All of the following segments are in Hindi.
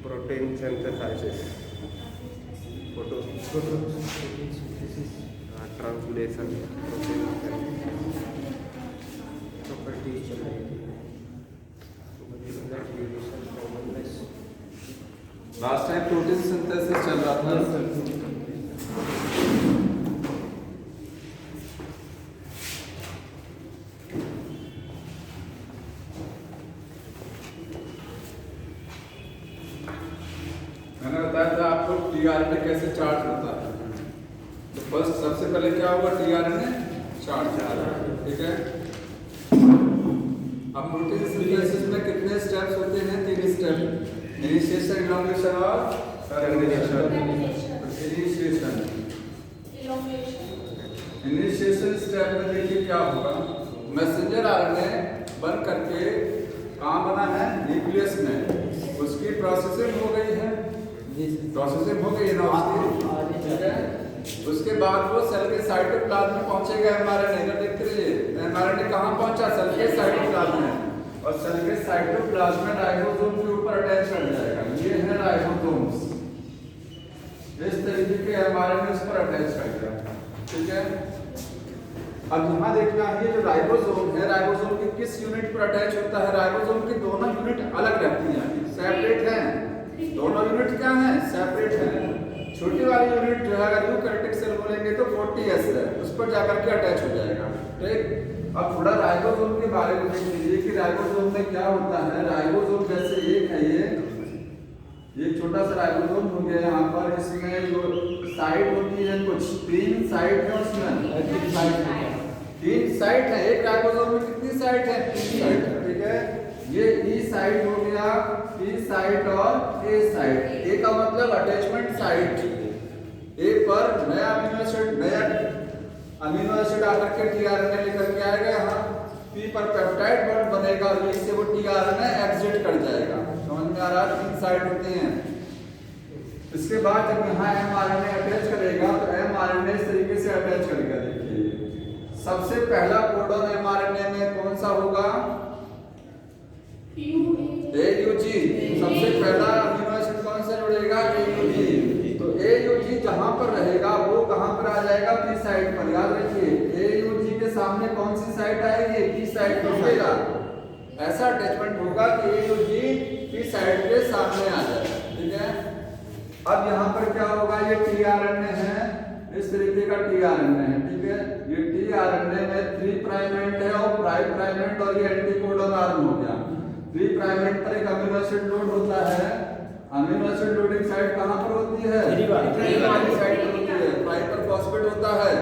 Protein synthesis, photosynthesis, translation, protein properties चल रही थी। लास्ट टाइम प्रोटीन सिंथेसिस चल रहा था। मैंने बताया था आपको टीआरएनए कैसे चार्ज होता है। तो फर्स्ट सबसे पहले क्या होगा, टीआरएनए चार्ज, ठीक है। अब प्रोटीन सिंथेसिस में कितने स्टेप्स होते हैं? 3 स्टेप, इनिशिएशन, इलॉन्गेशन और इनिशिएशन। इनिशिएशन स्टेप में देखिए क्या होगा, मैसेंजर आरएनए बन करके कहाँ बना है? न्यूक्लियस में। उसकी प्रोसेसिंग हो गई है, प्रोसेसिंग हो गई है ना उसकी, ठीक है। उसके बाद वो सेल के साइटोप्लाज्म में पहुंचेगा एमआरएनए। इधर देखते रहिए, एमआरएनए कहाँ पहुंचा? सेल के साइटोप्लाज्म में, और सेल के साइटोप्लाज्म में राइबोसोम के ऊपर अटैच कर जाएगा। ये है राइबोसोम्स, इस तरीके के एमआरएनए उस पर अटैच कर गया, ठीक है। अब यहाँ देखना है जो राइबोसोम है, राइबोसोम के किस यूनिट पर अटैच होता है? राइबोसोम की दोनों यूनिट अलग रहती हैं, सेपरेट हैं। दोनों यूनिट क्या हैं? सेपरेट हैं। छोटी वाली यूनिट जो है, अगर यूकैरियोटिक सेल बोलेंगे तो 40S है, उस पर जाकर के अटैच हो जाएगा, ठीक। अब थोड़ा राइबोसोम के बारे में देख लीजिए कि राइबोसोम में क्या होता है। राइबोसोम जैसे एक है, ये छोटा सा राइबोसोम हो गया। यहाँ पर इसमें जो साइट होती है, कुछ 3 साइट है उसमें, 3 साइट है। एक राइबोसोम में कितनी साइट है? 3 साइट है, ठीक है। ये ई साइट हो गया, पी साइट और ए साइट। ए का मतलब अटैचमेंट साइट। ए पर नया अमीनो एसिड आकर के टीआरएनए लेकर के आएगा यहाँ, पी पर पेप्टाइड बॉन्ड बनेगा और इससे वो टीआरएनए एग्जिट कर जाएगा। समझ में आ रहा है? 3 साइट होती हैं। इसके बाद जब यहाँ एमआरएनए अटैच करेगा तो एमआरएनए इस तरीके से अटैच करेगा। देखिए सबसे पहला कोडन एमआरएनए में कौन सा होगा? AUG। सबसे पहला अमीनो एसिड कौन सा जुड़ेगा? AUG। तो AUG जहां पर रहेगा वो कहां पर आ जाएगा? पी साइट पर। याद रखिए, AUG के सामने कौन सी साइट आएगी? पी साइट पर आएगा। ऐसा अटैचमेंट होगा कि AUG पी साइट के सामने आ जाएगा, ठीक है। अब यहाँ पर क्या होगा? ये टीआरएनए है, इस तरीके का टीआरएनए है, ठीक है। ये टीआरएनए में 3 प्राइम एंड है और 5 प्राइम एंड, और ये एंटीकोडन आर्म हो गया। 3 प्राइम एंड पर एक अमीनो एसिड लोड होता है। अमीनो एसिड लोडिंग साइट कहां पर होती है? 3 वाली साइट पर होती है। 5 पर फॉस्फेट होता है,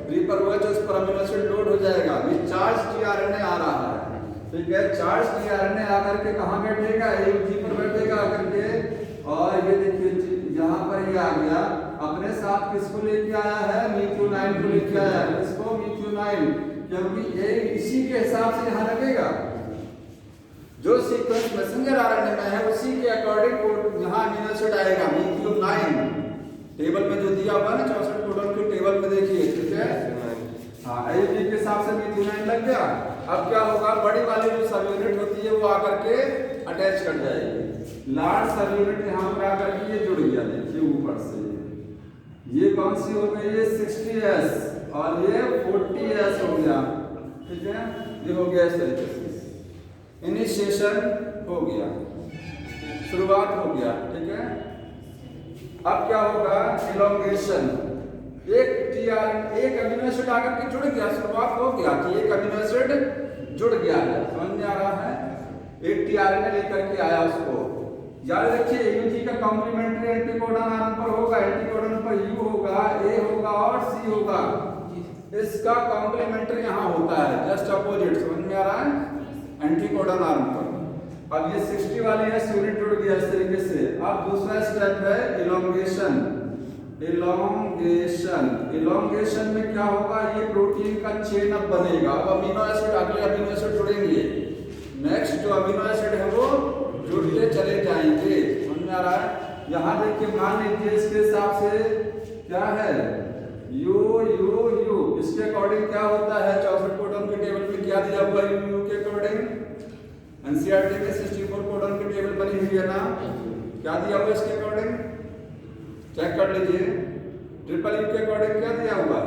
3 पर OH, उस पर अमीनो एसिड लोड हो जाएगा। ये चार्ज टीआरएनए आ रहा है, ठीक है। चार्ज टीआरएनए आकर के कहां बैठेगा? AUG पर बैठेगा आकर के। और ये देखिए यहाँ पर ये आ गया, अपने साथ किसको लेके आया है? मीथियोनाइन को लेके आया है। इसको मीथियोनाइन, क्योंकि ये इसी के हिसाब से यहाँ लगेगा। जो सीक्वेंस मैसेंजर आरएनए में है उसी के अकॉर्डिंग यहाँ अमीनो एसिड आएगा, मीथियोनाइन। टेबल में जो दिया हुआ है ना 64 कोडन की टेबल में देखिए, ठीक है। हाँ, AUG के हिसाब से मीथियोनाइन लग गया। अब क्या होगा? बड़ी वाली जो सब यूनिट होती है वो आकर के अटैच कर जाएगी। लार्ज सब यूनिट यहाँ पर आकर के ये जुड़ गया, देखिए ऊपर से। ये कौन सी हो गई? ये 60S और ये 40S हो गया, ठीक है। ये हो गया इस तरीके से। इनिशिएशन हो गया, शुरुआत हो गया, ठीक है। अब क्या होगा? इलॉन्गेशन। एक अमीनो एसिड आकर के जुड़ गया, शुरुआत हो गया कि एक अमीनो एसिड जुड़ गया है। समझ में आ रहा है? एक टीआरएनए लेकर के आया उसको। याद रखिए, AUG का कॉम्प्लीमेंट्री एंटीकोडन आर्म पर होगा, एंटीकोडन पर U होगा, A होगा और C होगा। इसका कॉम्प्लीमेंट्री यहाँ होता है, जस्ट अपोजिट। समझ में आ रहा है? एंटीकोडन आर्म पर। अब ये 60 वाली है, यूनिट जुड़ गया इस तरीके से। अब दूसरा स्टेप है इलॉन्गेशन। इलॉन्गेशन में क्या होगा? ये प्रोटीन का चेन अब बनेगा। अब अमीनो एसिड, अगले अमीनो एसिड जुड़ेंगे। नेक्स्ट जो अमीनो एसिड है वो जुड़ते चले जाएंगे। समझ में आ रहा है? यहाँ देखिए, मान लीजिए इसके हिसाब से क्या है? U। इसके अकॉर्डिंग क्या होता है? 64 कोडन की टेबल में क्या दिया हुआ है? U के अकॉर्डिंग एनसीईआरटी में 64 कोडन की टेबल बनी हुई है ना, क्या दिया हुआ इसके अकॉर्डिंग चेक कर लीजिए। ट्रिपल यू के अकॉर्डिंग क्या दिया हुआ है?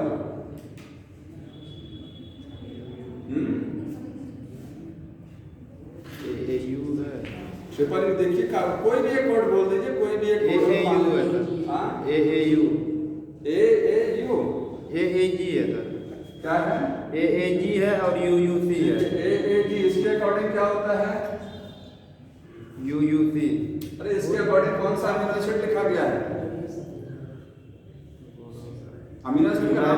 AAU है। ट्रिपल यू देखिए, कोई भी एक कोड बोल दीजिए, कोई भी एक कोड AAU है सर। हाँ AAU AAU AAG है सर। क्या है? AAG है और UUC है। AAG इसके अकॉर्डिंग क्या होता है? UUC अरे इसके अकॉर्डिंग कौन सा अमीनो एसिड लिखा गया है? अमीनो एसिड का नाम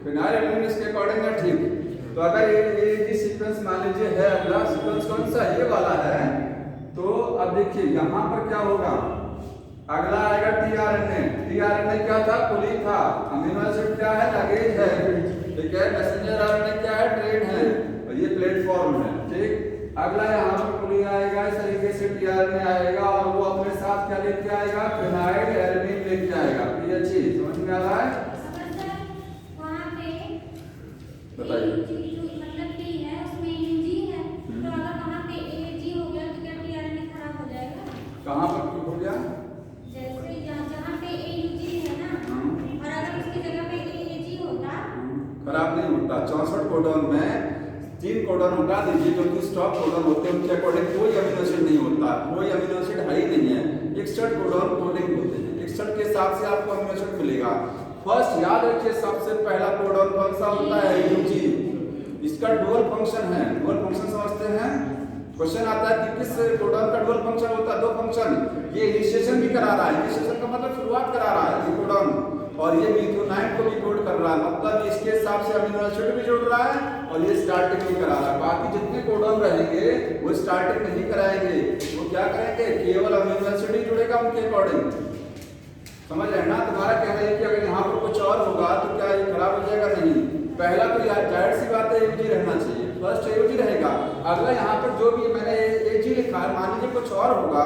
फिनाइलएलनिन इसके अकॉर्डिंग है, ठीक। तो अगर ये सीक्वेंस मान लीजिए है, अगला सीक्वेंस कौन सा ये वाला है, तो अब देखिए यहाँ पर क्या होगा, अगला आएगा टीआरएनए। टीआरएनए क्या था? पुली था। अमीनो एसिड क्या है? लगेज है, ठीक है। मैसेंजर आरएनए क्या है? ट्रेन है, और ये प्लेटफॉर्म है, ठीक। अगला यहाँ पर पुली आएगा, इस तरीके से टीआरएनए आएगा और वो अपने साथ क्या लेके आएगा? फिनाइलएलनिन लेके आएगा। ये चीज समझ में आ रहा है? बताइए। मतलब टी है उसमें यूजी है, तो अगर वहाँ पे एजी हो गया तो क्या टीआरएनए खराब हो जाएगा? कहाँ पर हो गया? जैसे जहाँ पे एयूजी है ना, और अगर उसकी जगह पे एजी होता खराब नहीं होता। 64 कोडन में 3 कोडन हटा दीजिए जो कि स्टॉप कोडन होते हैं, उनके अकॉर्डिंग कोई अमीनो एसिड नहीं होता, कोई अमीनो एसिड है ही नहीं है। 61 कोडन कोडिंग होते हैं, 61 के हिसाब से आपको अमीनो एसिड मिलेगा। फर्स्ट याद रखिए, सबसे पहला कोडन कौन सा होता है? यूजी। इसका डुअल फंक्शन है। डुअल फंक्शन समझते हैं? क्वेश्चन आता है कि किस कोडन का डुअल फंक्शन होता है? 2 फंक्शन। ये इनिशिएशन भी करा रहा है, इनिशिएशन का मतलब शुरुआत करा रहा है ये कोडन, और ये मिथ्योनाइन को भी कोड कर रहा है, मतलब इसके हिसाब से अमीनो एसिड भी जोड़ रहा है और ये स्टार्टिंग भी करा रहा है। बाकी जितने कोडन रहेंगे वो स्टार्टिंग नहीं कराएंगे, वो क्या करेंगे? केवल अमीनो एसिड ही जुड़ेगा उनके अकॉर्डिंग। समझ रहे हैं ना? तुम्हारा कहना है कि अगर यहाँ पर कुछ और होगा तो क्या ये खराब हो जाएगा? नहीं। पहला तो जाहिर सी बात है एयूजी रहना चाहिए, फर्स्ट एयूजी रहेगा। अगला यहाँ पर जो भी मैंने एजी लिखा है, मान लीजिए कुछ और होगा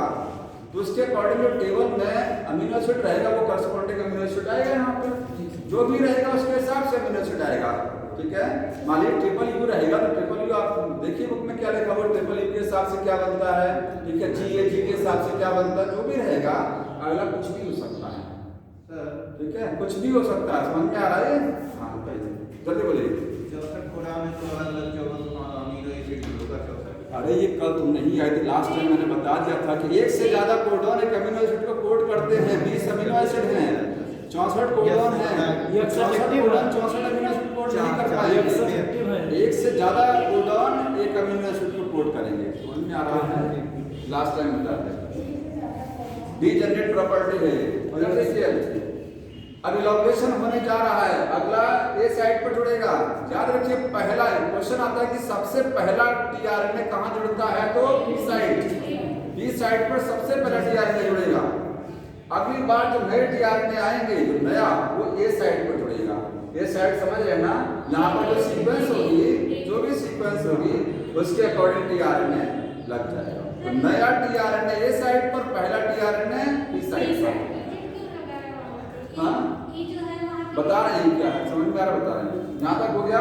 तो उसके अकॉर्डिंग जो टेबल में अमीनो एसिड रहेगा वो करस्पॉन्डिंग अमीनो एसिड आएगा, यहाँ पर जो भी रहेगा उसके हिसाब से अमीनो एसिड आएगा, ठीक है। मान लीजिए ट्रिपल यू रहेगा तो ट्रिपल यू आप देखिए बुक में क्या लिखा हुआ, ट्रिपल यू के हिसाब से क्या बनता है, ठीक है। जी के हिसाब से क्या बनता है, जो भी रहेगा अगला कुछ भी हो सकता है, ठीक है, कुछ भी हो सकता है। समझ में आ रहा है? हाँ जल्दी बोलिए। 64 कोडा में तो अलग-अलग 14 अमीनो एसिड होगा 64। अरे ये कल तुम नहीं आए थे, लास्ट टाइम मैंने बता दिया था कि एक से ज्यादा कोडन एक अमीनो एसिड को कोड करते हैं। 20 अमीनो एसिड हैं, 64 कोडन हैं, ये 64 कोडन 64 अमीनो एसिड कोड नहीं कर पाएंगे। एक से ज्यादा कोडन एक अमीनो एसिड को कोड करेंगे। समझ में आ रहा है? लास्ट टाइम बताते हैं। डीजेनरेट प्रॉपर्टी है। और देखिए अब इलॉन्गेशन होने जा रहा है, अगला ए साइड पर जुड़ेगा। याद रखिए पहला क्वेश्चन आता है कि सबसे पहला टीआरएनए कहां जुड़ता है, तो बी साइड पर सबसे पहला टीआरएनए जुड़ेगा। अगली बार जो नए टीआरएनए आएंगे, जो नया, वो ए साइड पर जुड़ेगा। ए साइड समझ रहे ना? यहाँ पर जो सीक्वेंस होगी, जो भी सीक्वेंस होगी उसके अकॉर्डिंग टीआरएनए लग जाएगा। तो नया टीआरएनए ए साइड पर, पहला टीआरएनए बी साइड पर। हाँ बता रहे हैं क्या है, समझ में आ रहा? बता रहे हैं। यहाँ तक हो गया।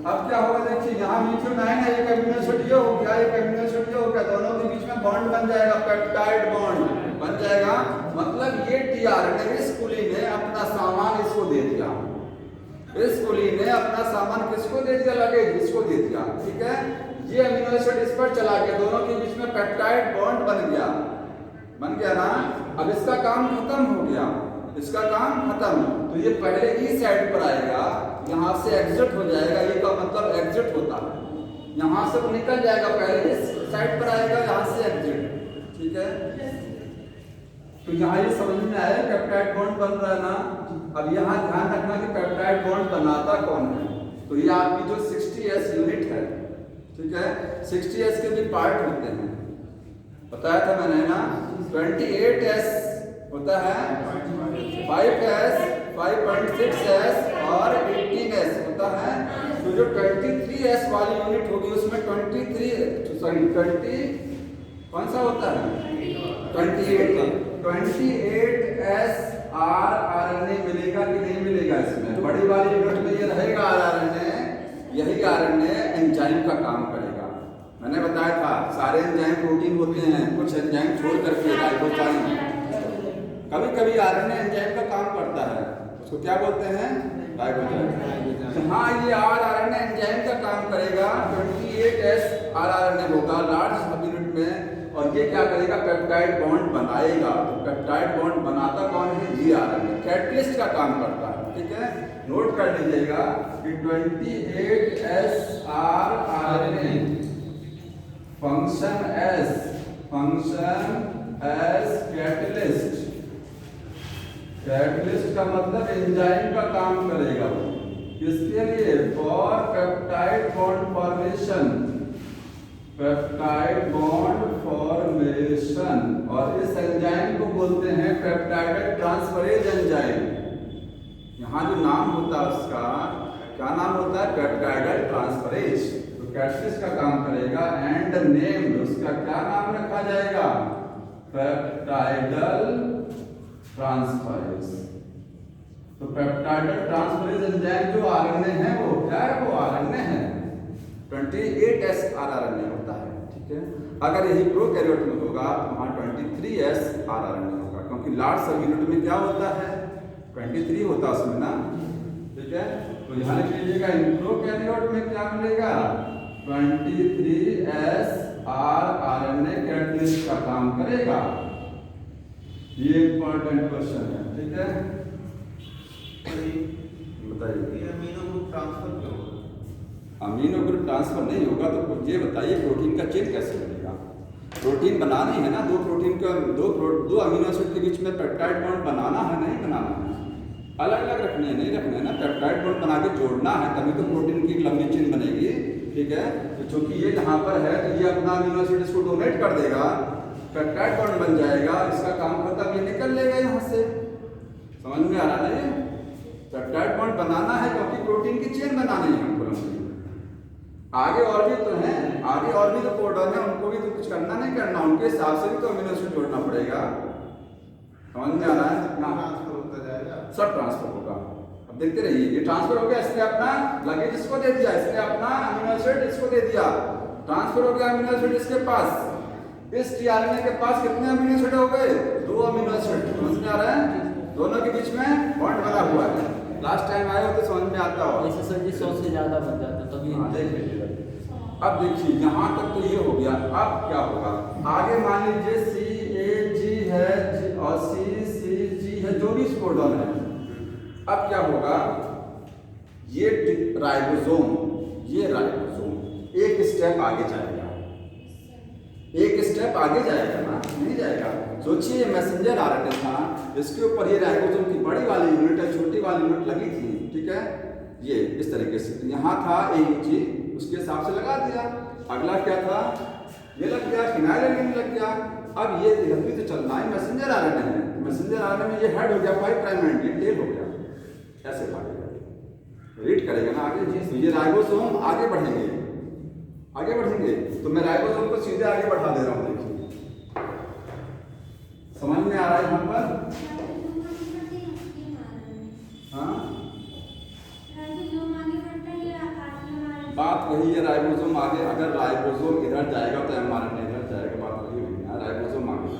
अब क्या होगा देखिए, यहाँ मिथ्योनाइन है, एक अमीनो एसिड ये हो गया, एक अमीनो एसिड ये हो गया, दोनों के बीच में बॉन्ड बन जाएगा, पेप्टाइड बॉन्ड बन जाएगा। मतलब ये टीआरएनए इस कुली ने अपना सामान इसको दे दिया, इस कुली ने अपना सामान किसको दे दिया? लगेज इसको दे दिया, ठीक है। ये अमीनो एसिड इस पर चला गया, दोनों के बीच में पेप्टाइड बॉन्ड बन गया ना। अब इसका काम खत्म हो गया, इसका काम खत्म। तो ये पहले ई साइड पर आएगा, यहाँ से एग्जिट हो जाएगा, ये का मतलब एग्जिट होता है, यहाँ से वो निकल जाएगा, पहले इस साइड पर आएगा, यहाँ से एग्जिट, ठीक है। तो यहाँ ये समझ में आया पेप्टाइड बॉन्ड बन रहा है ना। अब यहाँ ध्यान रखना कि पेप्टाइड बॉन्ड बनाता कौन है, तो ये आपकी जो 60S यूनिट है, ठीक है। 60S के भी पार्ट होते हैं, बताया था मैंने ना। 28S होता है, 5S, 5.6S और 18S होता है। तो जो 23S वाली यूनिट होगी उसमें 20 कौन सा होता है? 28S RNA मिलेगा कि नहीं मिलेगा? इसमें बड़ी वाली यूनिट में ये रहेगा RNA, यही आरएनए एंजाइम का काम करेगा। मैंने बताया था सारे एंजाइम प्रोटीन होते हैं, कुछ एंजाइम छोड़ करके राइबोजाइम। कभी कभी आरएनए एंजाइम का काम करता है, उसको क्या बोलते हैं? राइबोजाइम। हाँ, ये आरएनए एंजाइम का काम करेगा। 28S आरएनए होगा लार्ज सब यूनिट में, और ये क्या करेगा? पेप्टाइड बॉन्ड बनाएगा। तो पेप्टाइड बॉन्ड बनाता कौन है? जी आरएनए कैटलिस्ट का काम करता है। ठीक है, नोट कर लीजिएगा कि 28S RNA function as catalyst. Catalyst का मतलब एंजाइम का काम करेगा। किसके लिए? For peptide bond formation. Peptide bond formation, और इस एंजाइम को बोलते हैं पेप्टाइड ट्रांसफरेज एंजाइम। यहाँ जो नाम होता है उसका क्या नाम होता है? Peptide transferase. तो कैटलिस्ट का काम करेगा। एंड नेम, उसका क्या नाम रखा जाएगा? Peptidyl transferase. तो पेप्टाइडल ट्रांसफरेज एंजाइम जो आरएनए है वो क्या है? वो आरएनए है। 28S आरएनए होता है। ठीक है, अगर यही प्रोकैरियोट में होगा वहाँ 23S आरएनए होगा, क्योंकि लार्ज सब यूनिट में क्या होता है? 23 होता है उसमें ना। ठीक है, तो यहाँ लिख लीजिएगा प्रोकैरियोट में क्या मिलेगा? 23S आरएनए कैटलिस्ट का काम करेगा। ये इंपॉर्टेंट क्वेश्चन है। ठीक है, बताइए। ये अमीनो ग्रुप ट्रांसफर क्यों होगा? अमीनो ग्रुप ट्रांसफर नहीं होगा तो ये बताइए प्रोटीन का चेन कैसे बनेगा? प्रोटीन बनानी है ना, दो प्रोटीन का दो अमीनो एसिड के बीच में पेप्टाइड बॉन्ड बनाना है, नहीं बनाना है? अलग अलग रखने हैं, नहीं रखने हैं ना, पेप्टाइड बॉन्ड बना के जोड़ना है, तभी तो प्रोटीन की एक लंबी चेन बनेगी। ठीक है, तो चूंकि ये यहाँ पर है तो ये अपना अमीनो एसिड इसको डोनेट कर देगा, पेप्टाइड बॉन्ड बन जाएगा, इसका काम खत्म, ये निकल लेगा यहाँ से। समझ में आ रहा है? पेप्टाइड बॉन्ड बनाना है क्योंकि प्रोटीन की चेन बनानी है हमको। आगे और भी तो हैं, आगे और भी तो कोडॉन है, उनको भी तो कुछ करना नहीं करना, उनके हिसाब से भी तो अमीनो एसिड जोड़ना पड़ेगा। समझ में आ रहा है? ट्रांसफर होता जाएगा, सब ट्रांसफर होगा। अब देखते रहिए, ये ट्रांसफर हो गया, इसने अपना लगेज इसको दे दिया, इसने अपना अमीनो एसिड इसको दे दिया, ट्रांसफर हो गया अमीनो एसिड इसके पास। इस टीआरएनए के पास कितने अमीनो एसिड हो गए? 2 अमीनो एसिड। समझ में आ रहा है? दोनों के बीच में बॉन्ड बना हुआ है। लास्ट टाइम आए हो तो समझ में आता हो। ऐसे सर जी 100 से ज्यादा बन जाता तभी। देख लीजिए। अब देखिए यहाँ तक तो ये हो गया, अब क्या होगा? आगे मान लीजिए CAG है और CCG है, जो भी कोडॉन है। अब क्या होगा? ये राइबोसोम एक स्टेप आगे जाएगा, एक स्टेप आगे जाएगा ना, नहीं जाएगा? सोचिए मैसेंजर आरएनए था, इसके ऊपर ये राइबोसोम की बड़ी वाली यूनिट है, छोटी वाली यूनिट लगी थी। ठीक है, ये इस तरीके से यहाँ था AUG, उसके हिसाब से लगा दिया। अगला क्या था? ये लग गया, फिनाइल लग गया। अब ये भी तो चलना है, मैसेंजर आरएनए है, मैसेंजर आरएनए में ये हेड हो गया 5 प्राइम एंड ये टेल हो गया, ऐसे भागेगा, रीड करेगा ना आगे। जी, ये राइबोसोम आगे बढ़ेंगे, आगे बढ़ेंगे, तो मैं राइबोसोम को सीधे आगे बढ़ा दे रहा हूँ। देखिए, समझ में आ रहा है यहाँ पर? हाँ, बात वही है, राइबोसोम आगे, अगर राइबोसोम इधर जाएगा तो एमआरएनए इधर जाएगा, बात वही हुई ना, राइबोसोम आगे।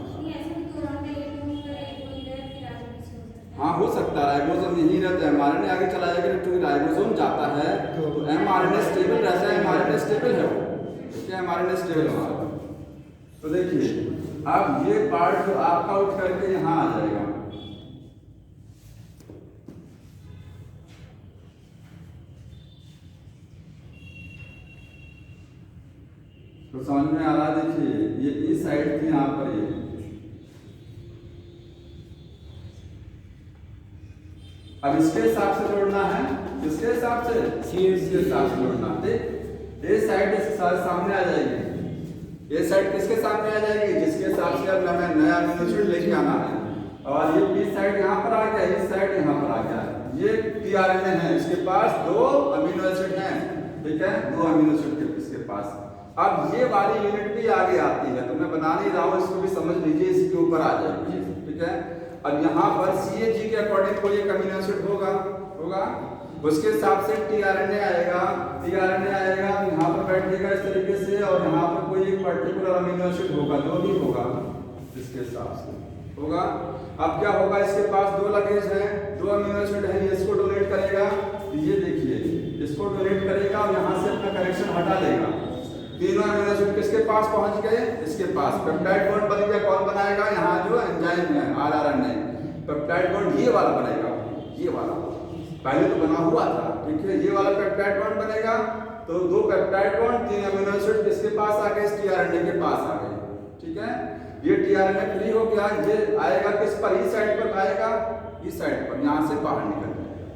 हाँ, हो सकता है राइबोसोम यहीं रहता है, एमआरएनए आगे चला जाएगा, क्योंकि राइबोसोम जाता है तो एमआरएनए स्टेबल रहता है, एमआरएनए स्टेबल है वो, ठीक है, एमआरएनए स्टेबल है। तो देखिए अब ये पार्ट जो आपका उठ करके यहाँ आ जाएगा, तो समझ में आ रहा है? देखिए ये इस साइड थी यहाँ पर, ये अब इसके हिसाब से जोड़ना है, किसके हिसाब से? सीएस के हिसाब से जोड़ना है। ये साइड सामने आ जाएगी, ये साइड किसके सामने आ जाएगी? जिसके हिसाब से अब मैं नया अमीनो एसिड लेके आना है। और ये बी साइड यहाँ पर आ गया, इस साइड यहाँ पर आ गया। ये टीआरएनए है, इसके पास 2 अमीनो एसिड हैं, ठीक है, 2 अमीनो एसिड इसके पास। अब ये वाली यूनिट भी आगे आती है, तो मैं बना नहीं रहा हूँ, इसको भी समझ लीजिए, इसके ऊपर आ जाएगी, ठीक है। अब यहाँ पर CAG के अकॉर्डिंग कोई एक अमीनो एसिड होगा, उसके हिसाब से टीआरएनए आएगा। टीआरएनए आएगा यहाँ पर बैठेगा इस तरीके से, और यहाँ पर कोई एक पर्टिकुलर अमीनो एसिड होगा, जो भी होगा इसके हिसाब से होगा। अब क्या होगा, इसके पास 2 लगेज है, 2 अमीनो एसिड है, इसको डोनेट करेगा। ये देखिए, इसको डोनेट करेगा और यहाँ से अपना कनेक्शन हटा लेगा। तीनों अमीनो एसिड किसके पास पहुंच गए, इसके पास। पेप्टाइड बॉन्ड बन गया, कौन बनाएगा, यहाँ जो एंजाइम है आरआरएनए, पेप्टाइड बॉन्ड ये वाला बनेगा, ये वाला पहले तो बना हुआ था, ठीक है। ये वाला पेप्टाइड बॉन्ड बनेगा, तो 2 पेप्टाइड बॉन्ड, 3 अमीनो एसिड किसके पास आ गए, इस टीआरएनए के पास आ गए, ठीक है। ये टीआरएनए फ्री हो गया, ये आएगा किस पर, इस साइड पर आएगा, इस साइड पर, यहाँ से बाहर निकल जाएगा,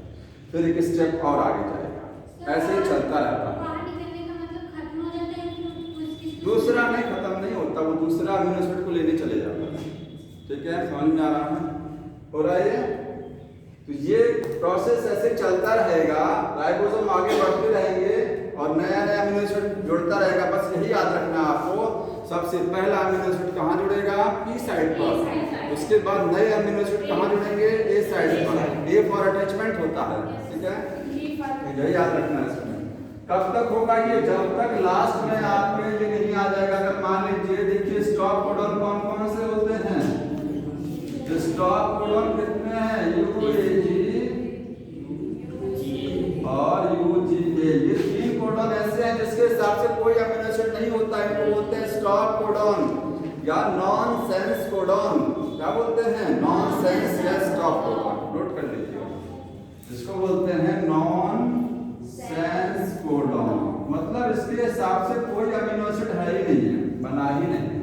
फिर एक स्टेप और आगे जाएगा, ऐसे ही चलता रहता है। बाहर निकलने का मतलब खत्म हो जाता है फिर दूसरा नहीं, खत्म नहीं होता, वो दूसरा अमीनो एसिड को लेने चले जाता है, ठीक है। समझ में आ रहा है, हो रहा है ये। तो ये प्रोसेस ऐसे चलता रहेगा, राइबोसोम आगे बढ़ते रहेंगे और नया नया अमीनो एसिड जुड़ता रहेगा। बस यही याद रखना आपको, सबसे पहला अमीनो एसिड कहाँ जुड़ेगा, पी साइड पर, उसके बाद नए अमीनो एसिड कहाँ जुड़ेंगे, ए साइड पर। ए फॉर अटैचमेंट होता है, ठीक है, यही याद रखना है इसमें। कब तक होगा ये, जब तक लास्ट में आपके ये नहीं आ जाएगा। अगर मान लीजिए, देखिए स्टॉप कोडॉन कौन कौन से होते हैं, स्टॉप कोडॉन कितने हैं, यूएजी और यूजीए, ये 3 कोडॉन ऐसे हैं जिसके हिसाब से कोई अमीनो एसिड नहीं होता है, इनको बोलते हैं स्टॉप कोडॉन या नॉनसेंस कोडॉन। क्या बोलते हैं, नॉनसेंस या स्टॉप कोडॉन, नोट कर लीजिए, जिसको बोलते हैं नॉनसेंस कोडॉन। मतलब इसके हिसाब से कोई अमीनो एसिड है ही नहीं है, बना ही नहीं है।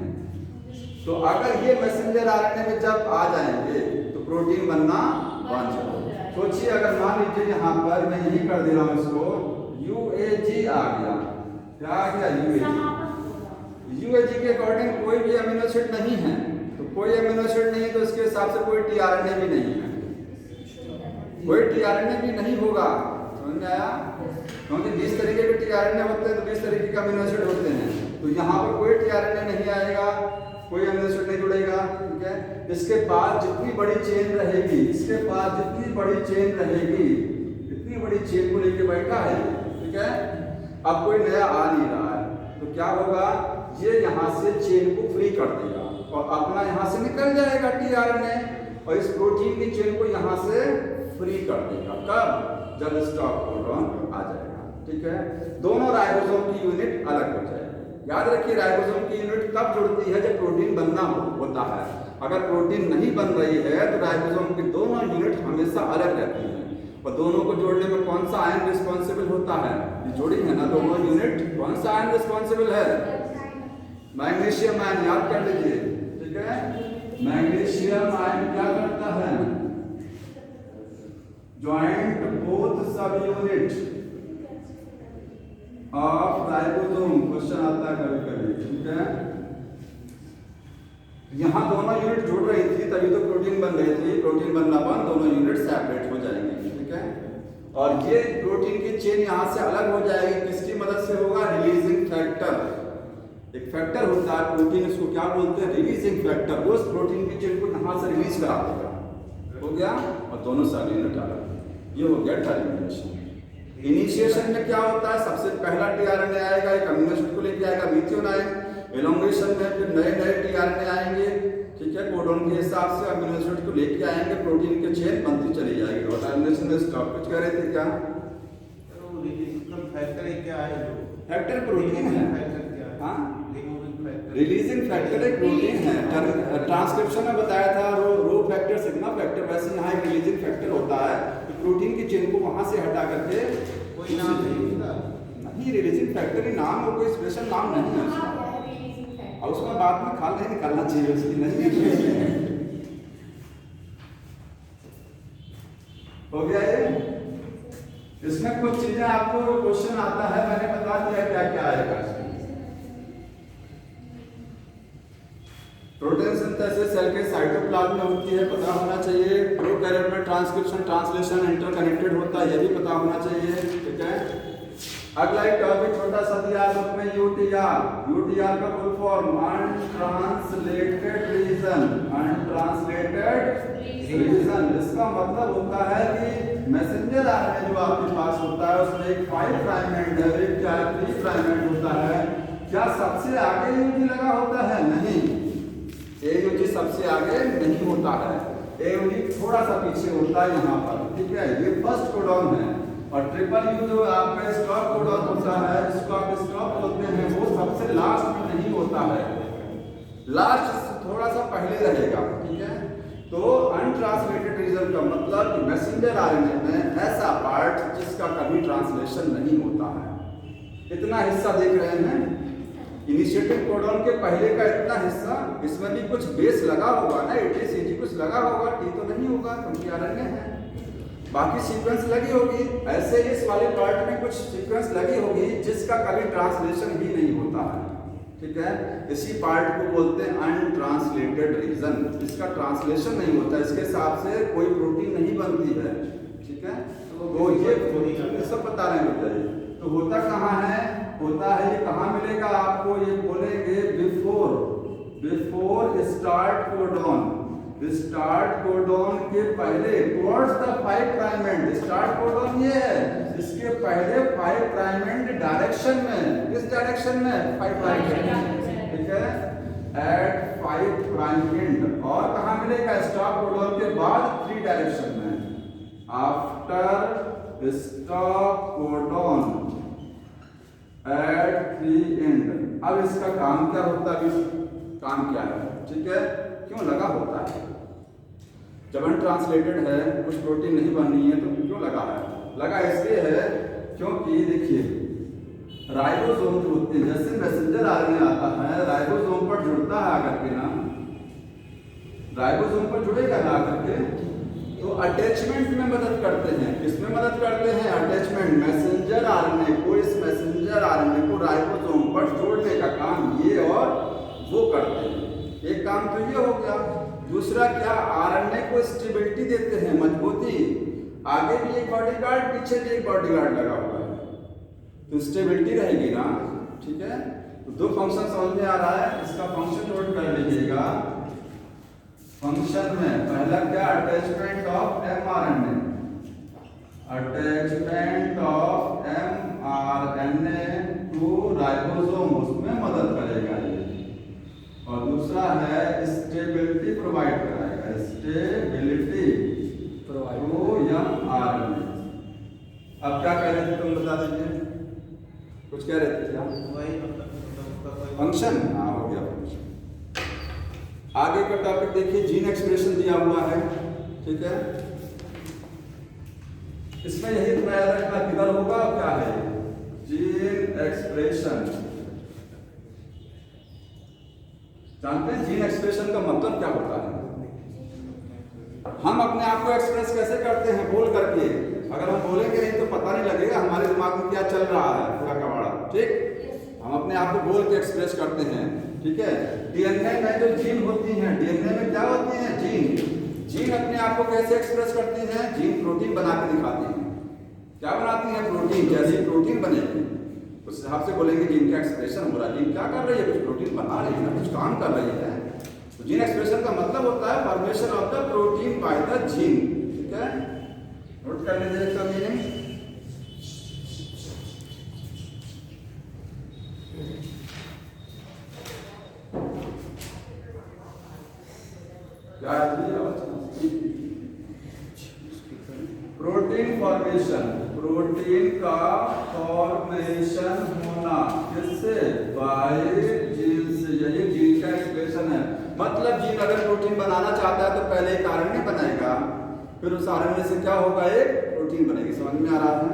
तो अगर ये मैसेंजर आरएनए में जब आ जाएंगे तो प्रोटीन बनना बंद हो जाएगा। सोचिए, अगर मान लीजिए यहाँ पर मैं यही कर दे रहा हूँ इसको, यूएजी आ गया, क्या आ गया, यूएजी। यूएजी के अकॉर्डिंग कोई भी अमीनो एसिड नहीं है, तो कोई अमीनो एसिड नहीं है, तो इसके हिसाब से कोई टीआरएनए भी नहीं है, कोई टीआरएनए भी नहीं होगा। समझ में आया, क्योंकि 20 तरीके के टीआरएनए होते हैं, तो 20 तरीके के अमीनो एसिड होते हैं, तो यहाँ पर कोई टीआरएनए नहीं आएगा, कोई अमीनो एसिड नहीं जुड़ेगा, ठीक है। इसके पास जितनी बड़ी चेन रहेगी, इसके पास जितनी बड़ी चेन रहेगी, इतनी बड़ी चेन को लेके बैठा है, ठीक है। अब कोई नया आ नहीं रहा है, तो क्या होगा, ये यहाँ से चेन को फ्री कर देगा और अपना यहाँ से निकल जाएगा टीआरएनए, और इस प्रोटीन की चेन को यहाँ से फ्री कर देगा। कब, जब स्टॉप कोडॉन आ जाएगा, ठीक है। दोनों राइबोसोम की यूनिट अलग हो जाएगी। याद रखिए, राइबोसोम की यूनिट तब जुड़ती है जब प्रोटीन बनना होता है। अगर प्रोटीन नहीं बन रही है तो राइबोसोम की दोनों यूनिट हमेशा अलग रहती हैं, और दोनों को जोड़ने में कौन सा आयन रिस्पॉन्सिबल होता है, ये जोड़ी है ना दोनों यूनिट, कौन सा आयन रिस्पॉन्सिबल है, मैग्नीशियम आयन, याद कर लीजिए, ठीक है। मैग्नीशियम आयन क्या करता है, ज्वाइंट बोथ सब यूनिट ऑफ राइबोसोम, क्वेश्चन आता है कभी कभी, ठीक है। यहाँ दोनों यूनिट जुड़ रही थी तभी तो प्रोटीन बन रही थी, प्रोटीन बनना बंद, दोनों यूनिट सेपरेट हो जाएंगे, ठीक है। और ये प्रोटीन की चेन यहाँ से अलग हो जाएगी, किसकी मदद से होगा, रिलीजिंग फैक्टर। एक फैक्टर होता है प्रोटीन, इसको क्या बोलते हैं, रिलीजिंग फैक्टर, वो उस प्रोटीन की चेन को यहाँ से रिलीज करा देगा, हो गया, और दोनों सब यूनिट अलग, ये हो गया टर्मिनेशन। इनिशिएशन में क्या होता है, सबसे पहला टीआरएनए आएगा, एक अमीनो एसिड को लेके आएगा, मीथियोन आयन। एलोंगेशन में फिर नए नए टीआरएनए आएंगे, ठीक है, कोडॉन के हिसाब से अमीनो एसिड को लेके आएंगे, प्रोटीन की चेन बनती चली जाएगी। और टर्मिनेशन में स्टॉप, कुछ कह रहे थे क्या, फैक्टर क्या है, फैक्टर प्रोटीन है, हाँ, रिलीजिंग फैक्टर एक प्रोटीन है। ट्रांसक्रिप्शन में बताया था रो फैक्टर, सिग्मा फैक्टर, वैसे यहाँ एक रिलीजिंग फैक्टर होता है, तो प्रोटीन की चेन को वहां से हटा करके, कोई नाम नहीं, रिलीजिंग फैक्टर ही नाम, और कोई स्पेशल नाम नहीं है उसका, और उसमें बाद में खाल नहीं निकालना चाहिए उसकी, नहीं हो गया ये। इसमें कुछ चीजें आपको क्वेश्चन आता है, मैंने बता दिया क्या क्या आएगा इसमें। प्रोटीन सिंथेसिस सेल के साइटोप्लाज्म में होती है, पता होना चाहिए। प्रोकैरियोट में ट्रांसक्रिप्शन, ट्रांसलेशन, इंटरकनेक्टेड होता है, ये भी पता होना चाहिए, ठीक है। अगला एक टॉपिक छोटा सा दिया है उसमें यूटीआर। यूटीआर का full form untranslated region. Untranslated region इसका मतलब होता है कि मैसेंजर आरएनए जो आपके पास होता है उसमें एक 5 प्राइम एंड है, एक 3 प्राइम एंड होता है। क्या सबसे आगे यूजी लगा होता है? नहीं, एयूजी सबसे आगे नहीं होता है, एयूजी थोड़ा सा पीछे होता है यहाँ पर, ठीक है। ये फर्स्ट कोडॉन है। और ट्रिपल यू जो आपका स्टॉप कोडॉन होता है, जिसको आप स्टॉप बोलते हैं, वो सबसे लास्ट में नहीं होता है, लास्ट थोड़ा सा पहले रहेगा, ठीक है। तो अनट्रांसलेटेड रीजन का मतलब कि मैसेंजर आरएनए में ऐसा पार्ट जिसका कभी ट्रांसलेशन नहीं होता है। इतना हिस्सा देख रहे हैं, इनिशिएटिव कोडॉन के पहले का इतना हिस्सा, इसमें भी कुछ बेस लगा होगा ना, एटीसीजी कुछ लगा होगा, टी तो नहीं होगा क्योंकि आरएनए है, बाकी सीक्वेंस लगी होगी। ऐसे इस वाले पार्ट में कुछ सीक्वेंस लगी होगी जिसका कभी ट्रांसलेशन ही नहीं होता है, ठीक है। इसी पार्ट को बोलते हैं अनट्रांसलेटेड रीजन। इसका ट्रांसलेशन नहीं होता, इसके हिसाब से कोई प्रोटीन नहीं बनती है, ठीक है। तो ये सब बता रहे हैं बताइए। तो होता कहाँ है? होता है ये कहाँ मिलेगा आपको? ये बोलेंगे before start codon. Start codon के पहले towards the 5 prime and. Start codon ये है, इसके पहले 5 प्राइम एंड डायरेक्शन में, किस डायरेक्शन में? 5 प्राइम एंड, ठीक है, एट 5 प्राइम एंड। और कहाँ मिलेगा? स्टॉप कोडॉन के बाद 3 डायरेक्शन में, after stop codon at 3 end. अब इसका काम क्या होता है? काम क्या है, ठीक है, क्यों लगा होता है? जब अनट्रांसलेटेड है, कुछ प्रोटीन नहीं बननी है, तो क्यों लगा है? लगा इसलिए है क्योंकि देखिए राइबोसोम जो होते हैं, जैसे मैसेंजर आरएनए आता है राइबोसोम पर जुड़ता है आकर के ना, राइबोसोम पर जुड़ेगा ना आकर के, तो अटैचमेंट में मदद करते हैं। किसमें मदद करते हैं? अटैचमेंट। मैसेंजर आरएनए को, इस मैसेंजर आरएनए को राइबोसोम पर जोड़ने का काम ये और वो करते हैं। एक काम तो ये हो गया। दूसरा क्या? आरएनए को स्टेबिलिटी देते हैं, मजबूती। आगे भी एक बॉडीगार्ड, पीछे भी एक बॉडीगार्ड लगा हुआ है, तो स्टेबिलिटी रहेगी ना, ठीक है। तो 2 फंक्शन समझ में आ रहा है, इसका फंक्शन नोट कर लीजिएगा। फंक्शन में पहला क्या? Attachment of mRNA, attachment of mRNA to ribosome, उसमें मदद करेगा ये। और दूसरा है स्टेबिलिटी प्रोवाइड कराएगा, स्टेबिलिटी टू एमआरएनए। अब क्या कह रहे थे तुम बता दीजिए, कुछ कह रहे थे क्या? वही मतलब फंक्शन, हाँ हो गया फंक्शन। आगे का टॉपिक देखिए, जीन एक्सप्रेशन दिया हुआ है, ठीक है। इसमें यही इतना याद रखना किधर होगा, क्या है जीन एक्सप्रेशन। जानते हैं जीन एक्सप्रेशन का मतलब क्या होता है? हम अपने आप को एक्सप्रेस कैसे करते हैं? बोल करके। अगर हम बोलेंगे नहीं तो पता नहीं लगेगा हमारे दिमाग में क्या चल रहा है, पूरा कबाड़ा, ठीक। हम अपने आप को बोल के एक्सप्रेस करते हैं, ठीक है। डीएनए में जो जीन होती हैं, डीएनए में क्या होती हैं? जीन। जीन अपने आप को कैसे एक्सप्रेस करती हैं? जीन प्रोटीन बना के दिखाती हैं। क्या बनाती हैं? प्रोटीन। जैसे प्रोटीन बनेगी उस हिसाब से बोलेंगे जीन का एक्सप्रेशन हो रहा है। जीन क्या कर रही है? कुछ प्रोटीन बना रही है, कुछ काम कर रही है। तो जीन एक्सप्रेशन का मतलब होता है formation of the protein by the gene, ठीक है। नोट कर लीजिए इसका मीनिंग। क्या प्रोटीन फॉर्मेशन, प्रोटीन का फॉर्मेशन होना किससे? बाय जीन से। यही जीन का एक्सप्रेशन है। मतलब जीन अगर प्रोटीन बनाना चाहता है तो पहले एक आरएनए बनाएगा, फिर उस आरएनए से क्या होगा? एक प्रोटीन बनेगी। समझ में आ रहा है?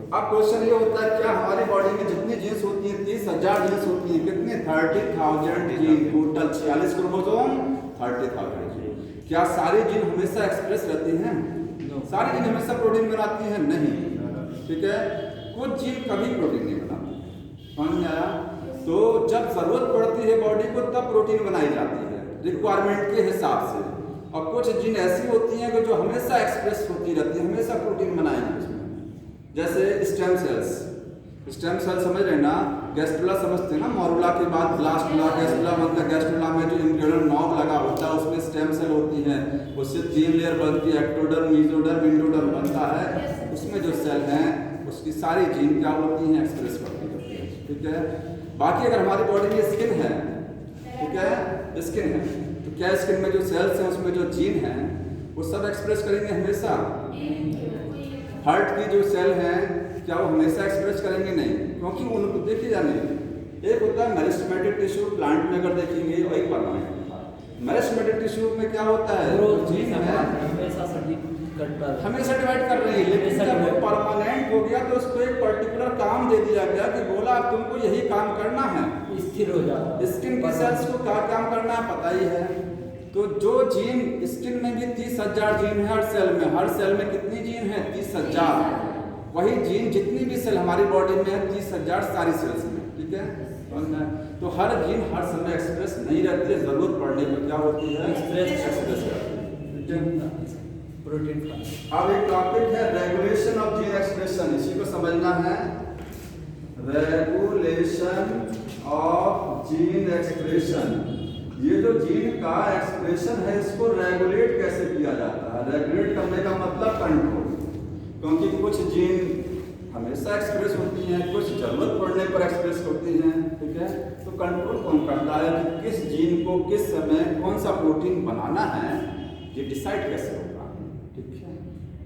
अब क्वेश्चन ये होता है, क्या हमारी बॉडी में जितनी जीन्स होती हैं, 30,000 जीन्स होती हैं, कितने? 30,000 जीन, टोटल 46 क्रोमोसोम, 30,000 जीन। क्या सारी जीन हमेशा एक्सप्रेस रहती हैं? सारी जीन हमेशा प्रोटीन बनाती हैं? नहीं, ठीक है। कुछ जीन कभी प्रोटीन नहीं बनाती। समझ में आया? तो जब जरूरत पड़ती है बॉडी को तब प्रोटीन बनाई जाती है रिक्वायरमेंट के हिसाब से। और कुछ जीन ऐसी होती हैं कि जो हमेशा एक्सप्रेस होती रहती है, हमेशा प्रोटीन बनाएंगे उसमें। जैसे स्टेम सेल्स, स्टेम सेल समझ रहे ना, गैस्ट्रुला समझते हैं ना, मोरुला के बाद ब्लास्टुला, गैस्ट्रुला मतलब गैस्ट्रुला में जो इम्प्यूरल नॉब लगा होता है उसमें स्टेम सेल होती है, उससे 3 लेयर बनती है, एक्टोडर्म, मेसोडर्म, इंडोडर्म बनता है। उसमें जो सेल हैं उसकी सारी जीन क्या होती हैं, एक्सप्रेस करती है, ठीक है। बाकी अगर हमारी बॉडी में स्किन है, ठीक है, स्किन है, तो क्या स्किन में जो सेल्स हैं उसमें जो जीन हैं वो सब एक्सप्रेस करेंगे हमेशा। हार्ट की जो सेल हैं क्या वो हमेशा एक्सप्रेस करेंगे? नहीं, क्योंकि उनको देखिए जाने, एक होता है मेरिस्टेमेटिक टिश्यू, प्लांट में अगर देखेंगे वही परमानेंट। मेरिस्टेमेटिक टिश्यू में क्या होता है, जीन है हमेशा डिवाइड कर रही है, लेकिन जब वो परमानेंट हो गया तो उसको एक पर्टिकुलर काम दे दिया गया कि बोला अब तुमको यही काम करना है, स्थिर हो जाता। स्किन की सेल्स को क्या काम करना है पता ही है। तो जो जीन स्किन में भी 30,000 जीन है हर सेल में कितनी जीन है? 30,000। वही जीन जितनी भी सेल हमारी बॉडी में है 30,000 सारी सेल्स में, ठीक है। तो हर जीन हर समय एक्सप्रेस नहीं रहती है, जरूरत पड़ने पर क्या होती है, एक्सप्रेस करती है। प्रोटीन। अब एक टॉपिक है रेगुलेशन ऑफ जीन एक्सप्रेशन, इसी को समझना है। रेगुलेशन ऑफ जीन एक्सप्रेशन, ये जो जीन का एक्सप्रेशन है इसको रेगुलेट कैसे किया जाता है? रेगुलेट करने का मतलब कंट्रोल, क्योंकि कुछ जीन हमेशा एक्सप्रेस होती हैं, कुछ जरूरत पड़ने पर एक्सप्रेस होती हैं, ठीक है। तो कंट्रोल कौन करता है कि किस जीन को किस समय कौन सा प्रोटीन बनाना है, ये डिसाइड कैसे होगा, ठीक है।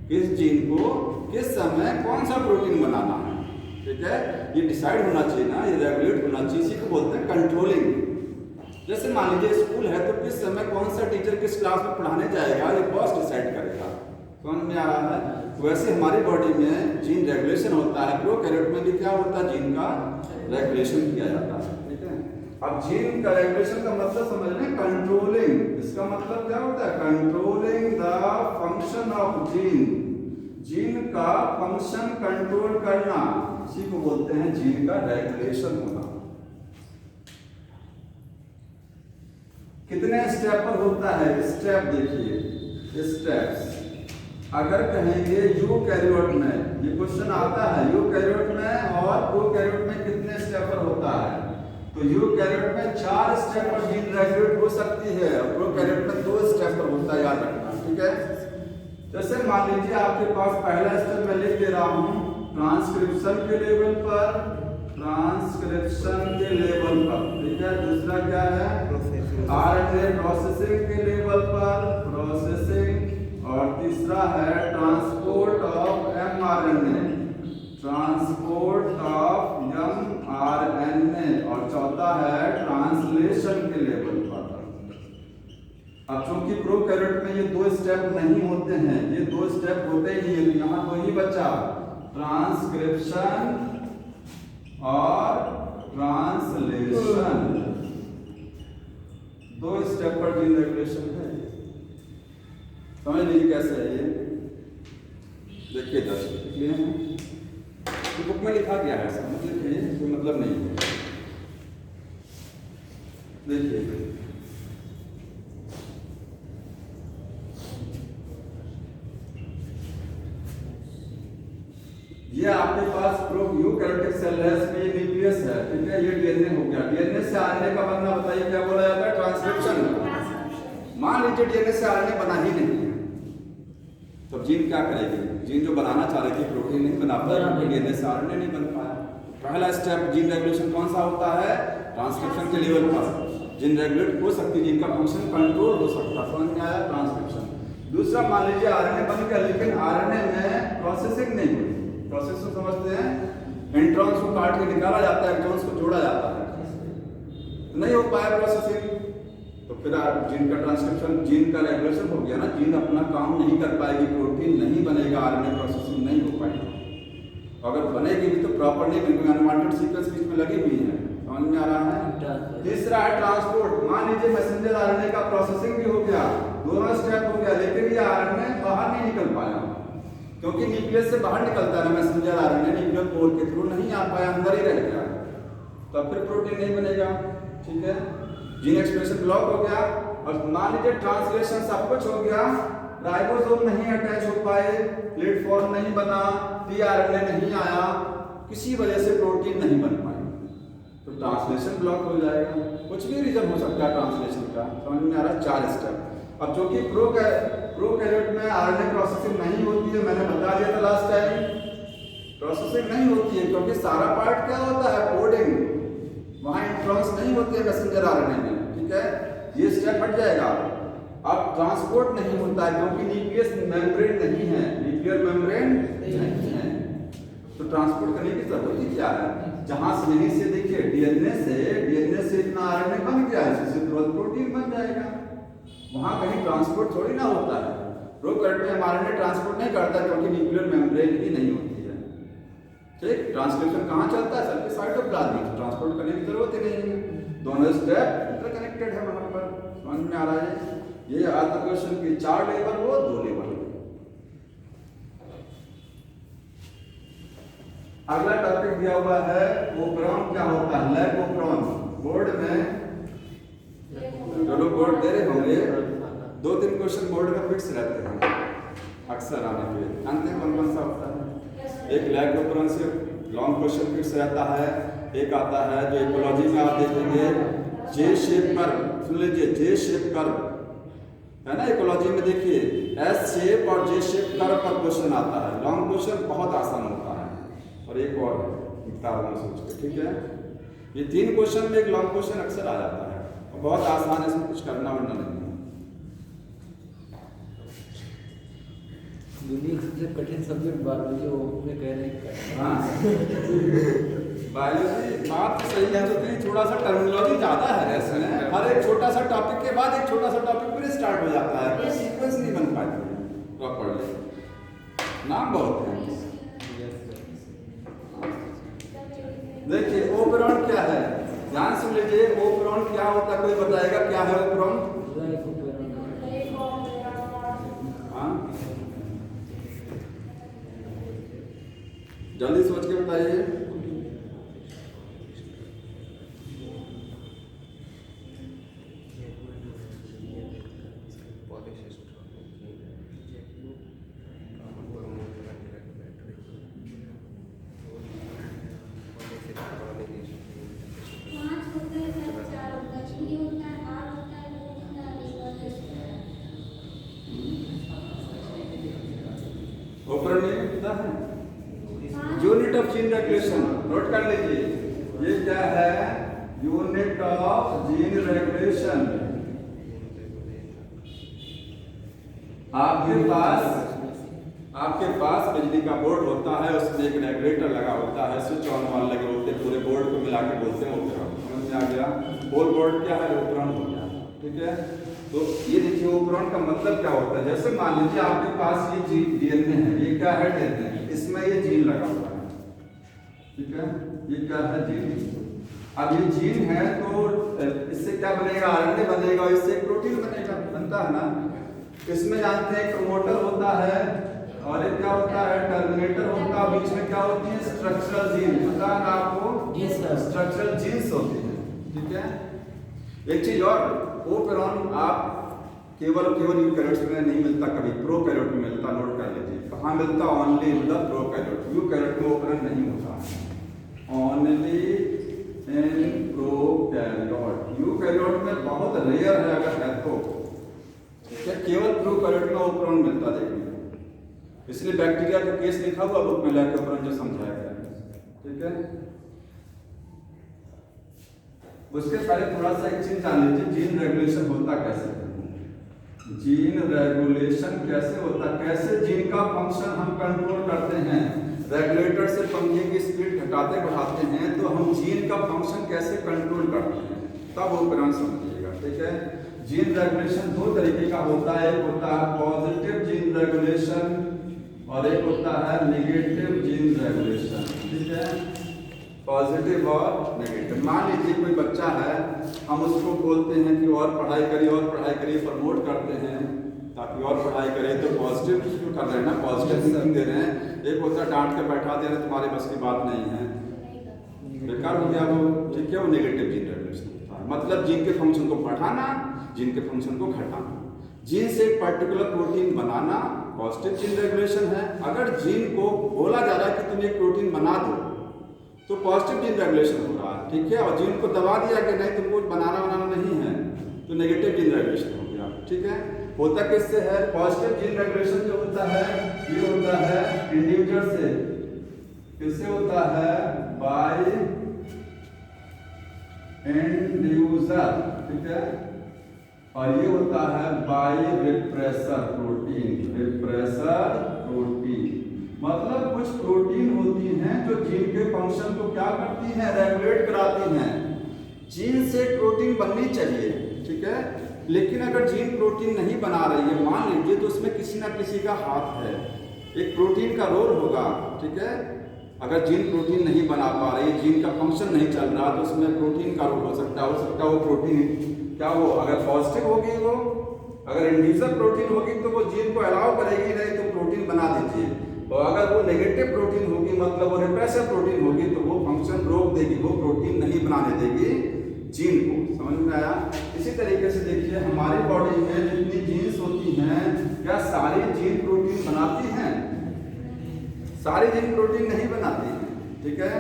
किस जीन को किस समय कौन सा प्रोटीन बनाना है, ठीक है, ये डिसाइड होना चाहिए ना, ये रेगुलेट होना चाहिए, इसी को बोलते हैं कंट्रोलिंग। जैसे मान लीजिए स्कूल है तो किस समय कौन सा टीचर किस क्लास में पढ़ाने जाएगा ये बॉस डिसाइड करेगा, समझ में आ रहा है। वैसे हमारी बॉडी में जीन रेगुलेशन होता है, प्रोकैरियोट में भी क्या होता है, जीन का रेगुलेशन किया जाता है, ठीक है। अब जीन का रेगुलेशन का मतलब समझ लें, कंट्रोलिंग, इसका मतलब क्या होता है, controlling the function of gene, gene का फंक्शन कंट्रोल करना, इसी को बोलते हैं जीन का रेगुलेशन होना। कितने स्टेप पर होता है? स्टेप देखिए, स्टेप्स अगर कहेंगे यूकैरियोट में, ये क्वेश्चन आता है यूकैरियोट में और प्रोकैरियोट में कितने स्टेप पर होता है, तो यूकैरियोट में 4 स्टेप पर जीन रेगुलेट हो सकती है और प्रोकैरियोट में 2 स्टेप पर होता है, याद रखना, ठीक है। जैसे मान लीजिए आपके पास पहला स्टेप मैं लिख दे रहा हूं ट्रांसक्रिप्शन के लेवल पर, ट्रांसक्रिप्शन के लेवल पर, ठीक है। दूसरा क्या है, आरएनए प्रोसेसिंग के लेवल पर, प्रोसेसिंग, और तीसरा है transport of mRNA, transport of mRNA, और चौथा है ट्रांसलेशन के लेवल पर। अब चूंकि प्रोकैरियोट में ये 2 स्टेप नहीं होते हैं, ये 2 स्टेप होते ही नहीं, यहाँ 2 ही बचा, ट्रांसक्रिप्शन और ट्रांसलेशन, 2 स्टेप पर जीन रेगुलेशन है। समझ लीजिए कैसे है ये, देखिए दर्शक ये बुक में लिखा गया है, समझ लीजिए कोई मतलब नहीं है। देखिए ये आपके पास यूकैरियोटिक सेल है, इसमें ये न्यूक्लियस है, ठीक है, ये डीएनए हो गया, डीएनए से आरएनए का बनना बताइए क्या बोला जाता है, ट्रांसक्रिप्शन। मान लीजिए डीएनए से आरएनए बना ही नहीं है, तो जीन क्या करेगी, जीन जो बनाना चाह रही थी प्रोटीन नहीं बना पाया, डीएनए से आरएनए नहीं बन पाया। पहला स्टेप जीन रेगुलेशन कौन सा होता है, ट्रांसक्रिप्शन के लेवल पर जीन रेगुलेट हो सकती है, जीन का फंक्शन कंट्रोल हो सकता है, समझ में आया, ट्रांसक्रिप्शन। दूसरा मान लीजिए आरएनए बन गया लेकिन आरएनए में प्रोसेसिंग नहीं हुई, प्रोसेस को समझते हैं, इंट्रॉन्स को काट के निकाला जाता है, एक्सॉन्स को जोड़ा जाता है, तो नहीं हो पाया प्रोसेसिंग, तो फिर जीन का ट्रांसक्रिप्शन, जीन का रेगुलेशन हो गया ना, जीन अपना काम नहीं कर पाएगी, प्रोटीन नहीं बनेगा, आरएनए प्रोसेसिंग नहीं हो पाएगी, अगर बनेगी भी तो प्रॉपर नहीं बनेगी, अनवांटेड सीक्वेंस बीच में लगी हुई है, समझ में आ रहा है। तीसरा है ट्रांसपोर्ट, मान लीजिए मैसेंजर आरएनए का प्रोसेसिंग भी हो गया, दोनों स्टेप हो गया, लेकिन ये आरएनए बाहर नहीं निकल पाया, क्योंकि न्यूक्लियस से बाहर निकलता है मैसेंजर आरएनए, न्यूक्लियर पोर के थ्रू नहीं आ पाया, अंदर ही रह गया, तो फिर प्रोटीन नहीं बनेगा, ठीक है, जीन एक्सप्रेशन ब्लॉक हो गया। और मान लीजिए ट्रांसलेशन सब कुछ हो गया, राइबोसोम नहीं अटैच हो पाए, प्लेटफॉर्म नहीं बना, tRNA नहीं आया, किसी वजह से प्रोटीन नहीं बन पाई, तो ट्रांसलेशन ब्लॉक हो जाएगा। कुछ भी रीजन हो सकता है ट्रांसलेशन का। समझ में आ रहा है? 4 स्टेप। अब जो कि प्रोकैरियोट में आरएनए प्रोसेसिंग नहीं होती है, मैंने बता दिया था लास्ट टाइम, प्रोसेसिंग नहीं होती है क्योंकि सारा पार्ट क्या होता है, कोडिंग, वहां इंट्रॉन्स नहीं होते हैं मैसेंजर आरएनए में, ठीक है, ये स्टेप हट जाएगा। अब ट्रांसपोर्ट नहीं होता है क्योंकि न्यूक्लियस मेम्ब्रेन नहीं है, न्यूक्लियर मेम्ब्रेन नहीं है, तो ट्रांसपोर्ट करने की जरूरत ही क्या है। जहां से यहीं से देखिए डीएनए से इतना आरएनए बन गया है, इससे तुरंत प्रोटीन बन जाएगा, वहां कहीं ट्रांसपोर्ट थोड़ी ना होता है। प्रोकैरियोट में आरएनए ट्रांसपोर्ट नहीं करता क्योंकि न्यूक्लियर मेम्ब्रेन ही नहीं होती है, ठीक। ट्रांसक्रिप्शन कहाँ चलता है, सेल के साइटोप्लाज्म में, ट्रांसपोर्ट करने की जरूरत ही नहीं है, दोनों स्टेप इंटरकनेक्टेड है वहां पर। समझ में आ रहा है? ये आता क्वेश्चन की 4 लेवल हो, 2 लेवल। अगला टॉपिक दिया हुआ है ओपरॉन क्या होता है, लैक ओपरॉन। बोर्ड में जो लोग बोर्ड दे रहे होंगे 2-3 क्वेश्चन बोर्ड में फिक्स रहते हैं अक्सर आने के। जानते हैं कौन सा होता है? एक लैक ओपरॉन से लॉन्ग क्वेश्चन फिक्स रहता है, एक आता है जो इकोलॉजी में आप देखेंगे जे शेप कर्व, सुन लीजिए जे शेप कर्व है ना, इकोलॉजी में देखिए एस शेप और जे शेप कर्व पर क्वेश्चन आता है। लॉन्ग क्वेश्चन बहुत आसान होता है, और एक और किताब में सोच के, ठीक है। ये 3 क्वेश्चन में एक लॉन्ग क्वेश्चन अक्सर आ जाता है और बहुत आसान है, इसमें कुछ करना वरना नहीं है। दुनिया का सबसे कठिन सब्जेक्ट बायोलॉजी, वो में कह रहे हैं। हाँ बायोलॉजी बात सही है, तो भी थोड़ा सा टर्मिनोलॉजी ज़्यादा है इसमें। हर एक छोटा सा टॉपिक के बाद एक छोटा सा टॉपिक फिर स्टार्ट हो जाता है, कोई सीक्वेंस नहीं बन पाती प्रॉपर्ली, नाम बहुत है। देखिए ओपरॉन क्या है, ध्यान सुन लीजिए। ओपरॉन क्या होता है, कोई बताएगा क्या है ओपरॉन? हाँ जल्दी सोच के बताइए। ओपरॉन ये कितना है? Unit of gene regulation, note कर लीजिए। ये क्या है? Unit of gene regulation. आपके पास बिजली का बोर्ड होता है, उसमें एक रेगुलेटर लगा होता है, स्विच ऑन ऑन लगे होते हैं, पूरे बोर्ड को मिला के बोलते हैं ओपरॉन। समझ में आ गया? होल बोर्ड क्या है? ओपरॉन हो गया, ठीक है। तो ये देखिए ओपरॉन का मतलब क्या होता है। जैसे मान लीजिए आपके पास ये जीन डीएनए है, ये क्या है? डीएनए, इसमें ये जीन लगा हुआ है, ठीक है। ये क्या है? जीन। अब ये जीन है तो इससे क्या बनेगा? आरएनए बनेगा, इससे एक प्रोटीन बनेगा, बनता है ना। इसमें जानते हैं प्रमोटर होता है और एक क्या होता है? टर्मिनेटर होता है। बीच में क्या होती है? स्ट्रक्चरल जीन, पता है ना आपको? स्ट्रक्चरल जीन्स होती है, ठीक है। एक चीज और, ओपरॉन आप केवल यूकैरियोट्स में नहीं मिलता, कभी प्रोकैरियोट में मिलता। नोट कर लीजिए कहाँ मिलता? Only in the prokaryote. Eukaryote में ओपरॉन नहीं होता, ओनली इन प्रोकैरियोट। यूकैरियोट में बहुत रेयर है, अगर है तो क्या केवल प्रोकैरियोट में ओपरॉन मिलता देखने को। इसलिए बैक्टीरिया का केस लिखा हुआ बुक में लैक ओपरॉन जो समझाया गया है, ठीक है। उसके पहले थोड़ा सा एक चीज जान लीजिए, जीन रेगुलेशन होता कैसे है। जीन रेगुलेशन कैसे होता, कैसे जीन का फंक्शन हम कंट्रोल करते हैं। रेगुलेटर से पंखे की स्पीड घटाते बढ़ाते हैं, तो हम जीन का फंक्शन कैसे कंट्रोल करते हैं, तब ओपरॉन समझिएगा, ठीक है। जीन रेगुलेशन 2 तरीके का होता है, एक होता है पॉजिटिव जीन रेगुलेशन और एक होता है नेगेटिव जीन रेगुलेशन, ठीक है। पॉजिटिव और नेगेटिव। मान लीजिए कोई बच्चा है, हम उसको बोलते हैं कि और पढ़ाई करिए, प्रमोट करते हैं ताकि और पढ़ाई करे, तो पॉजिटिव क्यों कर रहे हैं ना, पॉजिटिव थिंकिंग दे रहे हैं। एक होता है डांट के बैठा दे रहे हैं, तुम्हारे बस की बात नहीं है, बेकार हो गया वो, ठीक है। वो नेगेटिव जीन रेगुलेशन होता है, मतलब जीन के फंक्शन को बढ़ाना, जीन के फंक्शन को घटाना, जीन से एक पर्टिकुलर प्रोटीन बनाना पॉजिटिव जीन रेगुलेशन है। अगर जीन को बोला जा रहा है कि तुम एक प्रोटीन बना दो तो पॉजिटिव जीन रेगुलेशन हो रहा है, ठीक है। और जीन को दबा दिया कि नहीं तुमको बनाना नहीं है तो नेगेटिव जीन रेगुलेशन हो गया, ठीक है। होता किससे है? पॉजिटिव जीन रेगुलेशन जो होता है ये होता है इंड्यूसर से। किससे होता है? बाय इंड्यूसर, ठीक है। और ये होता है by repressor protein. Repressor protein मतलब कुछ प्रोटीन होती हैं जो जीन के फंक्शन को क्या करती हैं? रेगुलेट कराती हैं। जीन से प्रोटीन बननी चाहिए, ठीक है, लेकिन अगर जीन प्रोटीन नहीं बना रही है मान लीजिए तो उसमें किसी ना किसी का हाथ है, एक प्रोटीन का रोल होगा, ठीक है। अगर जीन प्रोटीन नहीं बना पा रही है, जीन का फंक्शन नहीं चल रहा तो उसमें प्रोटीन का रोल हो सकता है वो प्रोटीन क्या हो, अगर पॉजिटिव होगी वो, अगर इंड्यूसर प्रोटीन होगी तो वो जीन को अलाउ करेगी, नहीं तो प्रोटीन बना दीजिए। और अगर वो नेगेटिव प्रोटीन होगी मतलब वो रिप्रेसर प्रोटीन होगी तो वो फंक्शन रोक देगी, वो प्रोटीन नहीं बनाने देगी जीन को। समझ में आया? इसी तरीके से देखिए हमारी बॉडी में जितनी जीन्स होती हैं क्या सारी जीन प्रोटीन बनाती हैं? सारी जीन प्रोटीन नहीं बनाती हैं, ठीक है।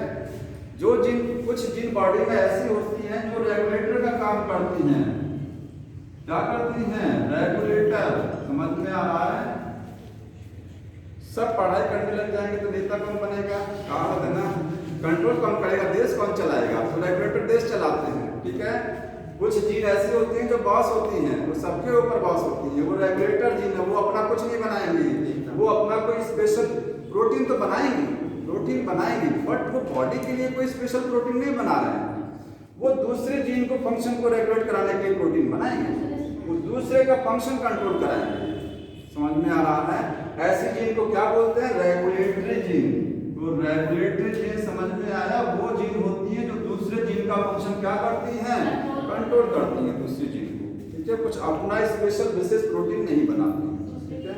जो जीन कुछ जीन बॉडी में ऐसी होती हैं जो रेगुलेटर का काम करती हैं। क्या करती हैं? रेगुलेटर। समझ में आ रहा है? सब पढ़ाई करने लग जाएंगे तो नेता कौन बनेगा? कहावत है ना, कंट्रोल कौन करेगा, देश कौन चलाएगा? तो रेगुलेटर देश चलाते हैं, ठीक है। कुछ जीन ऐसी होती हैं जो बॉस होती हैं, वो सबके ऊपर बॉस होती हैं, वो रेगुलेटर जीन है, वो अपना कुछ नहीं बनाएंगी, वो अपना कोई स्पेशल प्रोटीन तो बनाएंगी, प्रोटीन बनाएंगी, बट वो बॉडी के लिए कोई स्पेशल प्रोटीन नहीं बना रहे हैं। वो दूसरे जीन को फंक्शन को रेगुलेट कराने के लिए प्रोटीन बनाएंगे, वो दूसरे का फंक्शन कंट्रोल कराएंगे। समझ में आ रहा है? ऐसी जीन को क्या बोलते हैं? Regulatory gene. तो रेगुलेटरी जीन समझ में आया? वो जीन होती है जो दूसरे जीन का फंक्शन क्या करती हैं? कंट्रोल करती हैं दूसरी जीन को, ठीक है। कुछ अपना स्पेशल विशेष प्रोटीन नहीं बनाती हैं, ठीक है।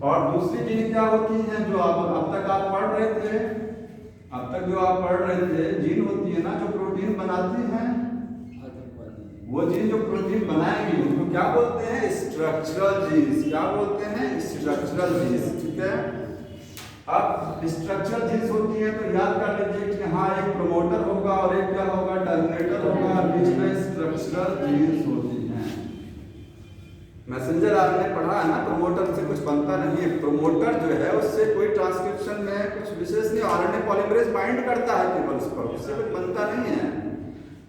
और दूसरी जीन क्या होती हैं जो अब तक आप पढ़ रहे थे, अब तक जो आप पढ़ रहे थे जीन होती है ना जो प्रोटीन बनाती हैं, वो जीन जो प्रोटीन बनाएंगी उनको क्या बोलते हैं? Structural genes. क्या बोलते हैं? स्ट्रक्चरल जीन्स, ठीक है। अब स्ट्रक्चरल जीन्स होती है तो याद कर लीजिए कि यहाँ एक प्रमोटर होगा और एक क्या होगा? टर्मिनेटर होगा, बीच में स्ट्रक्चरल जीन्स होती हैं। मैसेंजर आरएनए पढ़ा है ना, प्रमोटर से कुछ बनता नहीं है। प्रमोटर जो है उससे कोई ट्रांसक्रिप्शन में कुछ विशेष नहीं, आरएनए पॉलीमरेज बाइंड करता है केवल उस पर, उससे कुछ बनता नहीं है।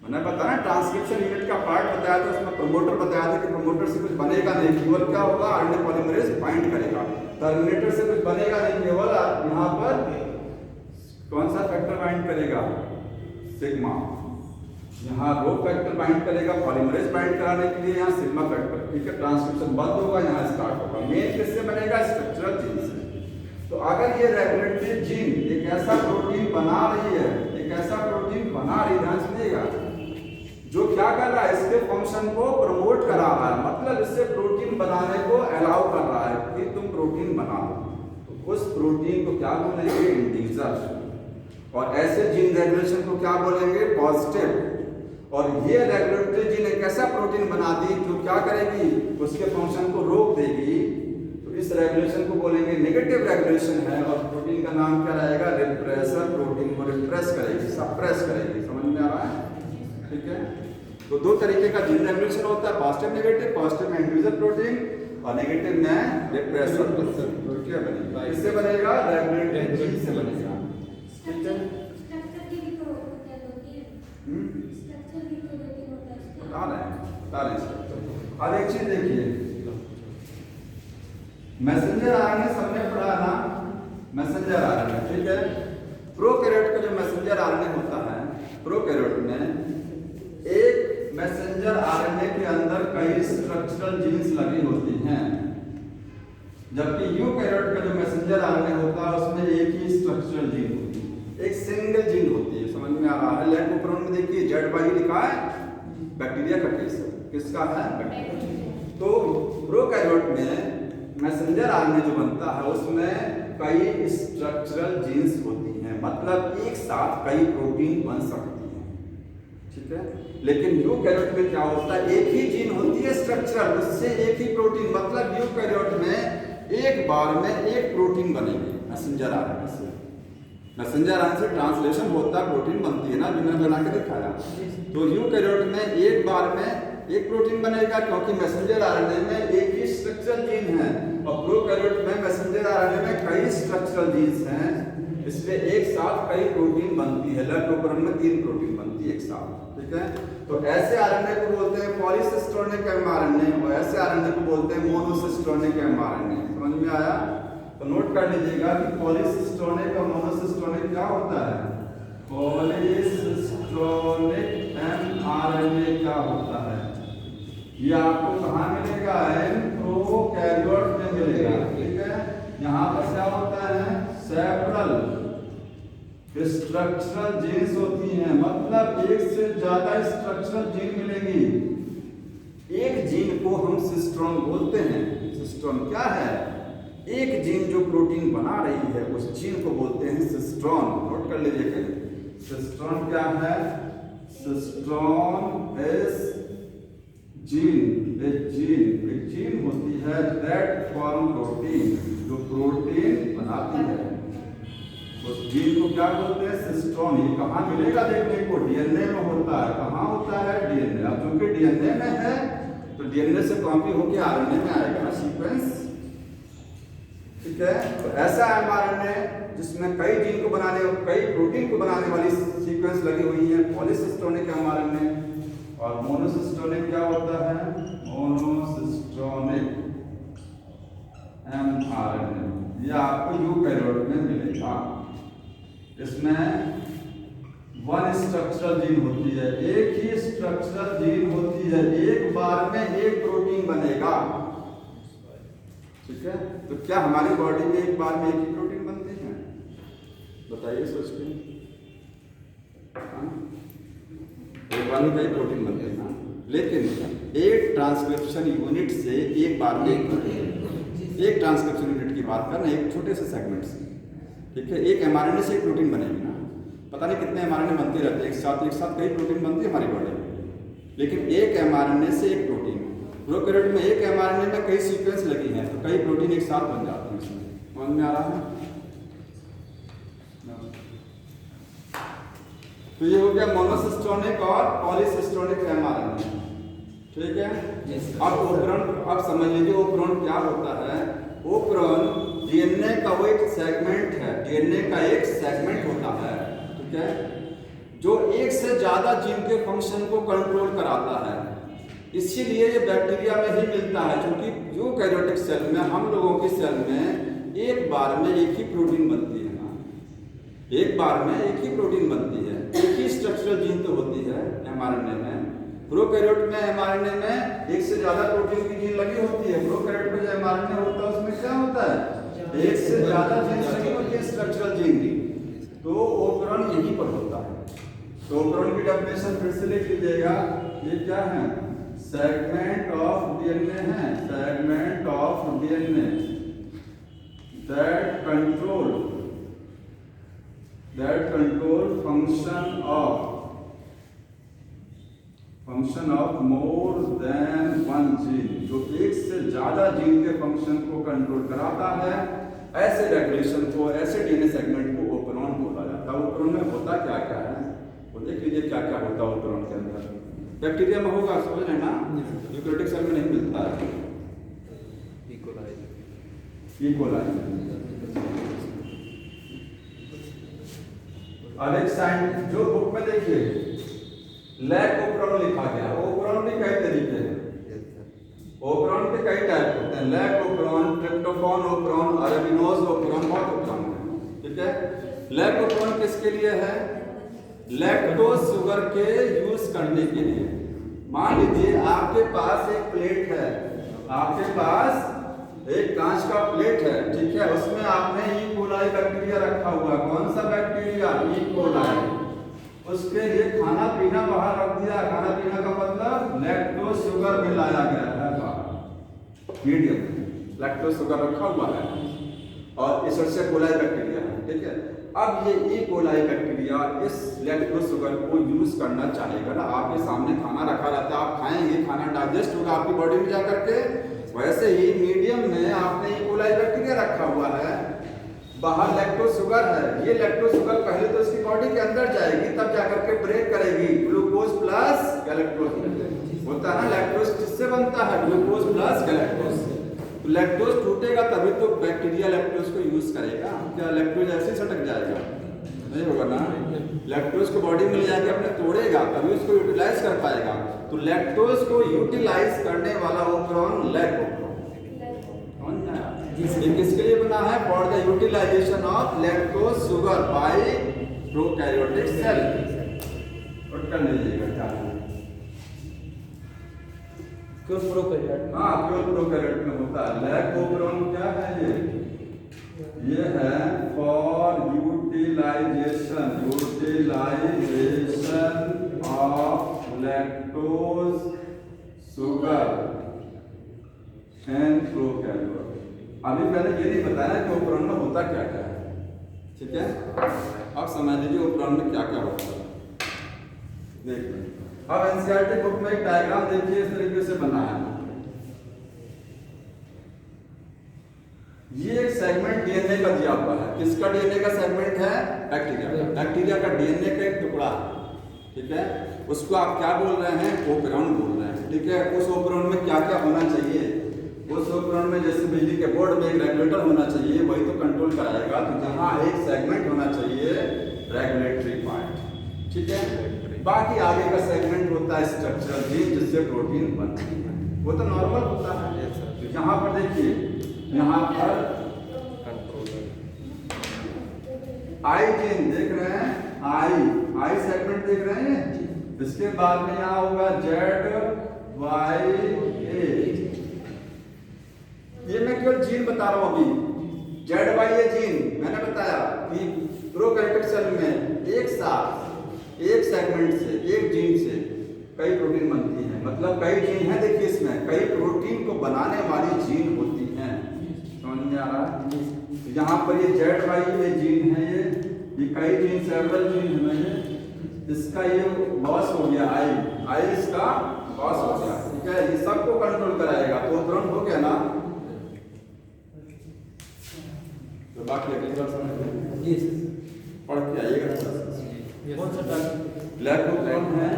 मैंने बताया ट्रांसक्रिप्शन यूनिट का पार्ट बताया था, उसमें प्रमोटर बताया था कि प्रमोटर से कुछ बनेगा नहीं, केवल क्या होगा? आरएनए पॉलीमरेज बाइंड करेगा। टर्मिनेटर से कुछ बनेगा नहीं, केवल यहाँ पर कौन सा फैक्टर बाइंड करेगा? सिग्मा। यहाँ रो फैक्टर बाइंड करेगा, पॉलीमरेज बाइंड कराने के लिए यहाँ सिग्मा फैक्टर, ठीक है। ट्रांसक्रिप्शन बंद होगा, यहाँ स्टार्ट होगा। मेन किससे बनेगा? स्ट्रक्चरल जीन से। तो अगर ये रेगुलेटरी जीन एक ऐसा प्रोटीन बना रही है, एक ऐसा प्रोटीन बना रही है, ध्यान सुनिएगा, जो क्या कर रहा है? इसके फंक्शन को प्रमोट करा रहा है, मतलब इससे प्रोटीन बनाने को अलाउ कर रहा है कि तुम प्रोटीन बना दो, तो उस प्रोटीन को क्या बोलेंगे? इंड्यूसर। और ऐसे जीन रेगुलेशन को क्या बोलेंगे? पॉजिटिव। और ये रेगुलेटरी जीन एक ऐसा प्रोटीन बना दी जो क्या करेगी? उसके फंक्शन को रोक देगी, तो इस रेगुलेशन को बोलेंगे नेगेटिव रेगुलेशन है। और प्रोटीन का नाम क्या रहेगा? रिप्रेसर प्रोटीन को रिप्रेस करेगी, सप्रेस करेगी। समझ में आ रहा है? ठीक है। तो दो तरीके का जीन रेगुलेशन होता है, पॉजिटिव नेगेटिव। पॉजिटिव में इंड्यूसर प्रोटीन और नेगेटिव में रिप्रेसर प्रोटीन। क्या बनेगा? इससे बनेगा रेगुलेटरी जीन से बनेगा, ठीक है। स्ट्रक्चर की भी तो क्या होती है? स्ट्रक्चर भी तो होती होता है इसका। बता रहे हैं। अब एक चीज देखिए, मैसेंजर आरएनए सबने पढ़ा ना, मैसेंजर आरएनए, ठीक है। प्रोकैरियोट का जो मैसेंजर आरएनए होता है, प्रोकैरियोट में एक मैसेंजर आरएनए के अंदर कई स्ट्रक्चरल जीन्स लगी होती हैं, जबकि यूकैरियोट का जो मैसेंजर आरएनए होता है उसमें एक ही स्ट्रक्चरल जीन होती है, एक सिंगल जीन होती है। समझ में आ रहा है? लेफ्ट ऊपर में देखिए ZY लिखा है, बैक्टीरिया का केस है। किसका है? बैक्टीरिया। तो प्रोकैरियोट में मैसेंजर आरएनए जो बनता है उसमें कई स्ट्रक्चरल जीन्स होती हैं, मतलब एक साथ कई प्रोटीन बन सकती हैं, ठीक है। लेकिन यूकैरियोट में क्या होता है? एक ही जीन होती है स्ट्रक्चरल, उससे एक ही प्रोटीन, मतलब यूकैरियोट में एक बार में एक प्रोटीन बनेगी मैसेंजर आरएनए से। मैसेंजर आरएनए से ट्रांसलेशन होता है, प्रोटीन बनती है ना, जो मैंने बना के दिखाया। तो यूकैरियोट में एक बार में एक प्रोटीन बनेगा, क्योंकि मैसेंजर आरएनए में एक ही स्ट्रक्चरल जीन है और प्रोकैरियोट में मैसेंजर आरएनए में कई स्ट्रक्चरल जीन्स हैं, इसलिए एक साथ कई प्रोटीन बनती है। लेप्टोप्रोन में 3 प्रोटीन बनती है एक साथ, ठीक है। तो ऐसे आरएनए को बोलते हैं पॉलीसिस्टोनिक एमआरएनए और ऐसे आरएनए को बोलते हैं मोनोसिस्टोनिक एमआरएनए। समझ में आया? तो नोट कर लीजिएगा कि पॉलीसिस्टोनिक और मोनोसिस्टोनिक क्या होता है। पॉलीसिस्टोनिक एमआरएनए क्या होता है, ये आपको कहाँ मिलेगा? प्रोकैरियोट में मिलेगा, ठीक है। यहाँ पर क्या होता है? सेवरल स्ट्रक्चरल जीन्स होती हैं, मतलब एक से ज्यादा स्ट्रक्चरल जीन मिलेगी। एक जीन को हम सिस्ट्रॉन बोलते हैं। सिस्ट्रॉन क्या है? एक जीन जो प्रोटीन बना रही है उस जीन को बोलते हैं सिस्ट्रॉन। नोट कर लीजिए, सिस्ट्रॉन क्या है? सिस्ट्रॉन इज जीन, एक जीन होती है दैट फॉर्म प्रोटीन, जो प्रोटीन बनाती है। उस जीन को क्या बोलते हैं? सिस्ट्रॉन। ये कहाँ मिलेगा देखने को? डीएनए में होता है। कहाँ होता है? डीएनए। अब चूंकि डीएनए में है तो डीएनए से कॉपी होकर आरएनए में आएगा ना सीक्वेंस, ठीक है। तो ऐसा एमआरएनए जिसमें कई जीन को बनाने और कई प्रोटीन को बनाने वाली सीक्वेंस लगी हुई है, पॉलीसिस्टोनिक एमआरएनए। और मोनोसिस्टोनिक क्या होता है? Monocistronic mRNA. ये आपको यूकैरियोट में मिलेगा। इसमें 1 स्ट्रक्चरल जीन होती है, एक ही स्ट्रक्चरल जीन होती है, एक बार में एक प्रोटीन बनेगा, ठीक है। तो क्या हमारी बॉडी में एक बार में एक ही प्रोटीन बनते हैं? बताइए सोच के। एक बार में कई प्रोटीन बनते हैं ना, लेकिन एक ट्रांसक्रिप्शन यूनिट से एक बार में एक ट्रांसक्रिप्शन यूनिट की बात करना, एक छोटे से सेगमेंट से, ठीक है। एक एमआरएनए से एक प्रोटीन बनेगी ना, पता नहीं कितने एमआरएनए बनते रहते हैं एक साथ कई प्रोटीन बनती है हमारी बॉडी में, लेकिन एक एमआरएनए से एक प्रोटीन। प्रोकैरियोट में एक एमआरएनए में कई सीक्वेंस लगी हैं, तो कई प्रोटीन एक साथ बन जाते हैं। इसमें समझ में आ रहा है? तो ये हो गया मोनोसिस्टोनिक और पॉलीसिस्टोनिक एमआरएनए, ठीक है। अब ओपरॉन, अब समझ लीजिए ओपरॉन क्या होता है। ओपरॉन डीएनए का वो एक सेगमेंट है, डीएनए का एक सेगमेंट होता है, ठीक है, जो एक से ज्यादा जीन के फंक्शन को कंट्रोल कराता है। इसीलिए ये बैक्टीरिया में ही मिलता है, क्योंकि यूकैरियोटिक सेल में, हम लोगों की सेल में एक बार में एक ही प्रोटीन बनती है ना, एक बार में एक ही प्रोटीन बनती है, एक ही स्ट्रक्चरल जीन तो होती है एमआरएनए में। प्रोकैरियोट में एमआरएनए में एक से ज्यादा प्रोटीन की जीन लगी होती है। प्रोकैरियोट में जो एमआरएनए होता है उसमें क्या होता है? एक से ज्यादा जीन लगी होती है स्ट्रक्चरल जीन की। तो ओपरॉन यहीं पर होता है। तो ओपरॉन की डेफिनेशन फिर से लिख लीजिएगा, ये क्या है? सेगमेंट ऑफ डीएनए है, segment of DNA that control function of more than 1 gene, जो एक से ज्यादा जीन के फंक्शन को कंट्रोल कराता है। ऐसे रेगुलेशन को, ऐसे डीएनए सेगमेंट को ओपरॉन बोला जाता है। ओपरॉन में होता क्या क्या है वो देख लीजिए, क्या क्या होता है ओपरॉन के अंदर। बैक्टीरिया में होगा, समझ रहे ना, यूकैरियोटिक सेल में नहीं मिलता है। इकोलाई। अब एक साइंस जो बुक में देखिए लैक ओपरॉन लिखा गया। ओपरॉन भी कई तरीके हैं, ओपरॉन के कई टाइप होते हैं, lac operon, tryptophan operon, arabinose operon, बहुत ओपरॉन है, ठीक है। लैक ओपरॉन किसके लिए है? लैक्टोज शुगर के यूज करने के लिए। मान लीजिए आपके पास एक प्लेट है, आपके पास एक कांच का प्लेट है, ठीक है, उसमें आपने ई कोलाई बैक्टीरिया रखा हुआ। कौन सा बैक्टीरिया? E coli. उसके लिए खाना पीना बाहर रख दिया। खाना पीना का मतलब लैक्टोज शुगर मिलाया गया है बाहर, मीडियम लैक्टोज शुगर रखा हुआ है और इस से कोलाई बैक्टीरिया है, ठीक है। अब ये ई कोलाई बैक्टीरिया इस लैक्टोज शुगर को यूज करना चाहेगा ना, आपके सामने खाना रखा रहता है, आप खाएंगे, खाना डाइजेस्ट होगा आपकी बॉडी में जाकर के, वैसे ही मीडियम में आपने ई कोलाई बैक्टीरिया रखा हुआ है, बाहर लैक्टोज शुगर है। ये लैक्टोज शुगर पहले तो इसकी बॉडी के अंदर जाएगी, तब जाकर के ब्रेक करेगी ग्लूकोज प्लस गैलेक्टोज होता है ना। लैक्टोज किससे बनता है? Glucose plus galactose. तो लैक्टोज टूटेगा तभी तो बैक्टीरिया लैक्टोज को यूज करेगा। क्या लैक्टोज ऐसे ही सटक जाएगा? नहीं होगा ना। लैक्टोज को बॉडी में ले जाके अपने तोड़ेगा तभी उसको यूटिलाइज कर पाएगा। तो लैक्टोज को यूटिलाइज करने वाला ओपरॉन लैक्टोज ये किसके लिए बना है? For the utilization of lactose sugar by prokaryotic cell. Note कर लीजिएगा क्या है। क्यों प्रोकैरियोट? हाँ, क्यों प्रोकैरियोट में होता है। लैक्टोपरॉन क्या है? ये है for utilization of lactose sugar and prokaryote. अभी मैंने ये नहीं बताया कि ओपरॉन में होता क्या क्या है, ठीक है। अब समझ लीजिए ओपरॉन में क्या क्या होता है। देखिए अब एनसीईआरटी बुक में एक डायग्राम देखिए, इस तरीके से बना है। ये एक सेगमेंट डीएनए का दिया हुआ है। किसका डीएनए का सेगमेंट है? बैक्टीरिया। बैक्टीरिया का डीएनए का एक टुकड़ा है, ठीक है। उसको आप क्या बोल रहे हैं? ओपरॉन बोल रहे हैं, ठीक है। उस ओपरॉन में क्या क्या होना चाहिए? उस ओपरॉन में जैसे बिजली के बोर्ड में एक रेगुलेटर होना चाहिए, वही तो कंट्रोल कराएगा। तो जहाँ एक सेगमेंट होना चाहिए रेगुलेटरी पार्ट, ठीक है। बाकी आगे का सेगमेंट होता है स्ट्रक्चरल जीन, जिससे प्रोटीन बनती है, वो तो नॉर्मल होता है। तो यहाँ पर देखिए, यहाँ पर आई जीन देख रहे हैं, आई सेगमेंट देख रहे हैं। इसके बाद में यहाँ होगा ZYA। ये मैं केवल जीन बता रहा हूं। अभी ZYA जीन मैंने बताया कि प्रोकैरियोटिक सेल में एक साथ एक सेगमेंट से, एक जीन से कई प्रोटीन बनती हैं। मतलब कई जीन है, देखिए इसमें कई प्रोटीन को बनाने वाली जीन होती हैं। समझ में आ रहा है? यहाँ पर ये ZYA जीन है, ये कई जीन, सेवरल जीन है। इसका ये बॉस हो गया, आई इसका बॉस हो गया, ठीक है। ये सबको कंट्रोल कराएगा। तो ओपरॉन हो गया ना। तो बाकी अगली बार समझ जी पढ़ के आइएगा। कौन सा टॉपिक? लैक्टोपरॉन है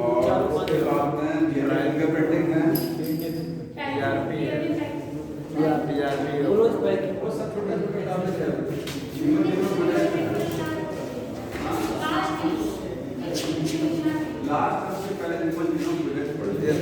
और उसके बाद में फिंगरप्रिंटिंग है, क्लोज पैकिंग। वो सब छोटे-छोटे टॉपिक है। लास्ट सबसे पहले जीनोम प्रोजेक्ट पढ़ लिया।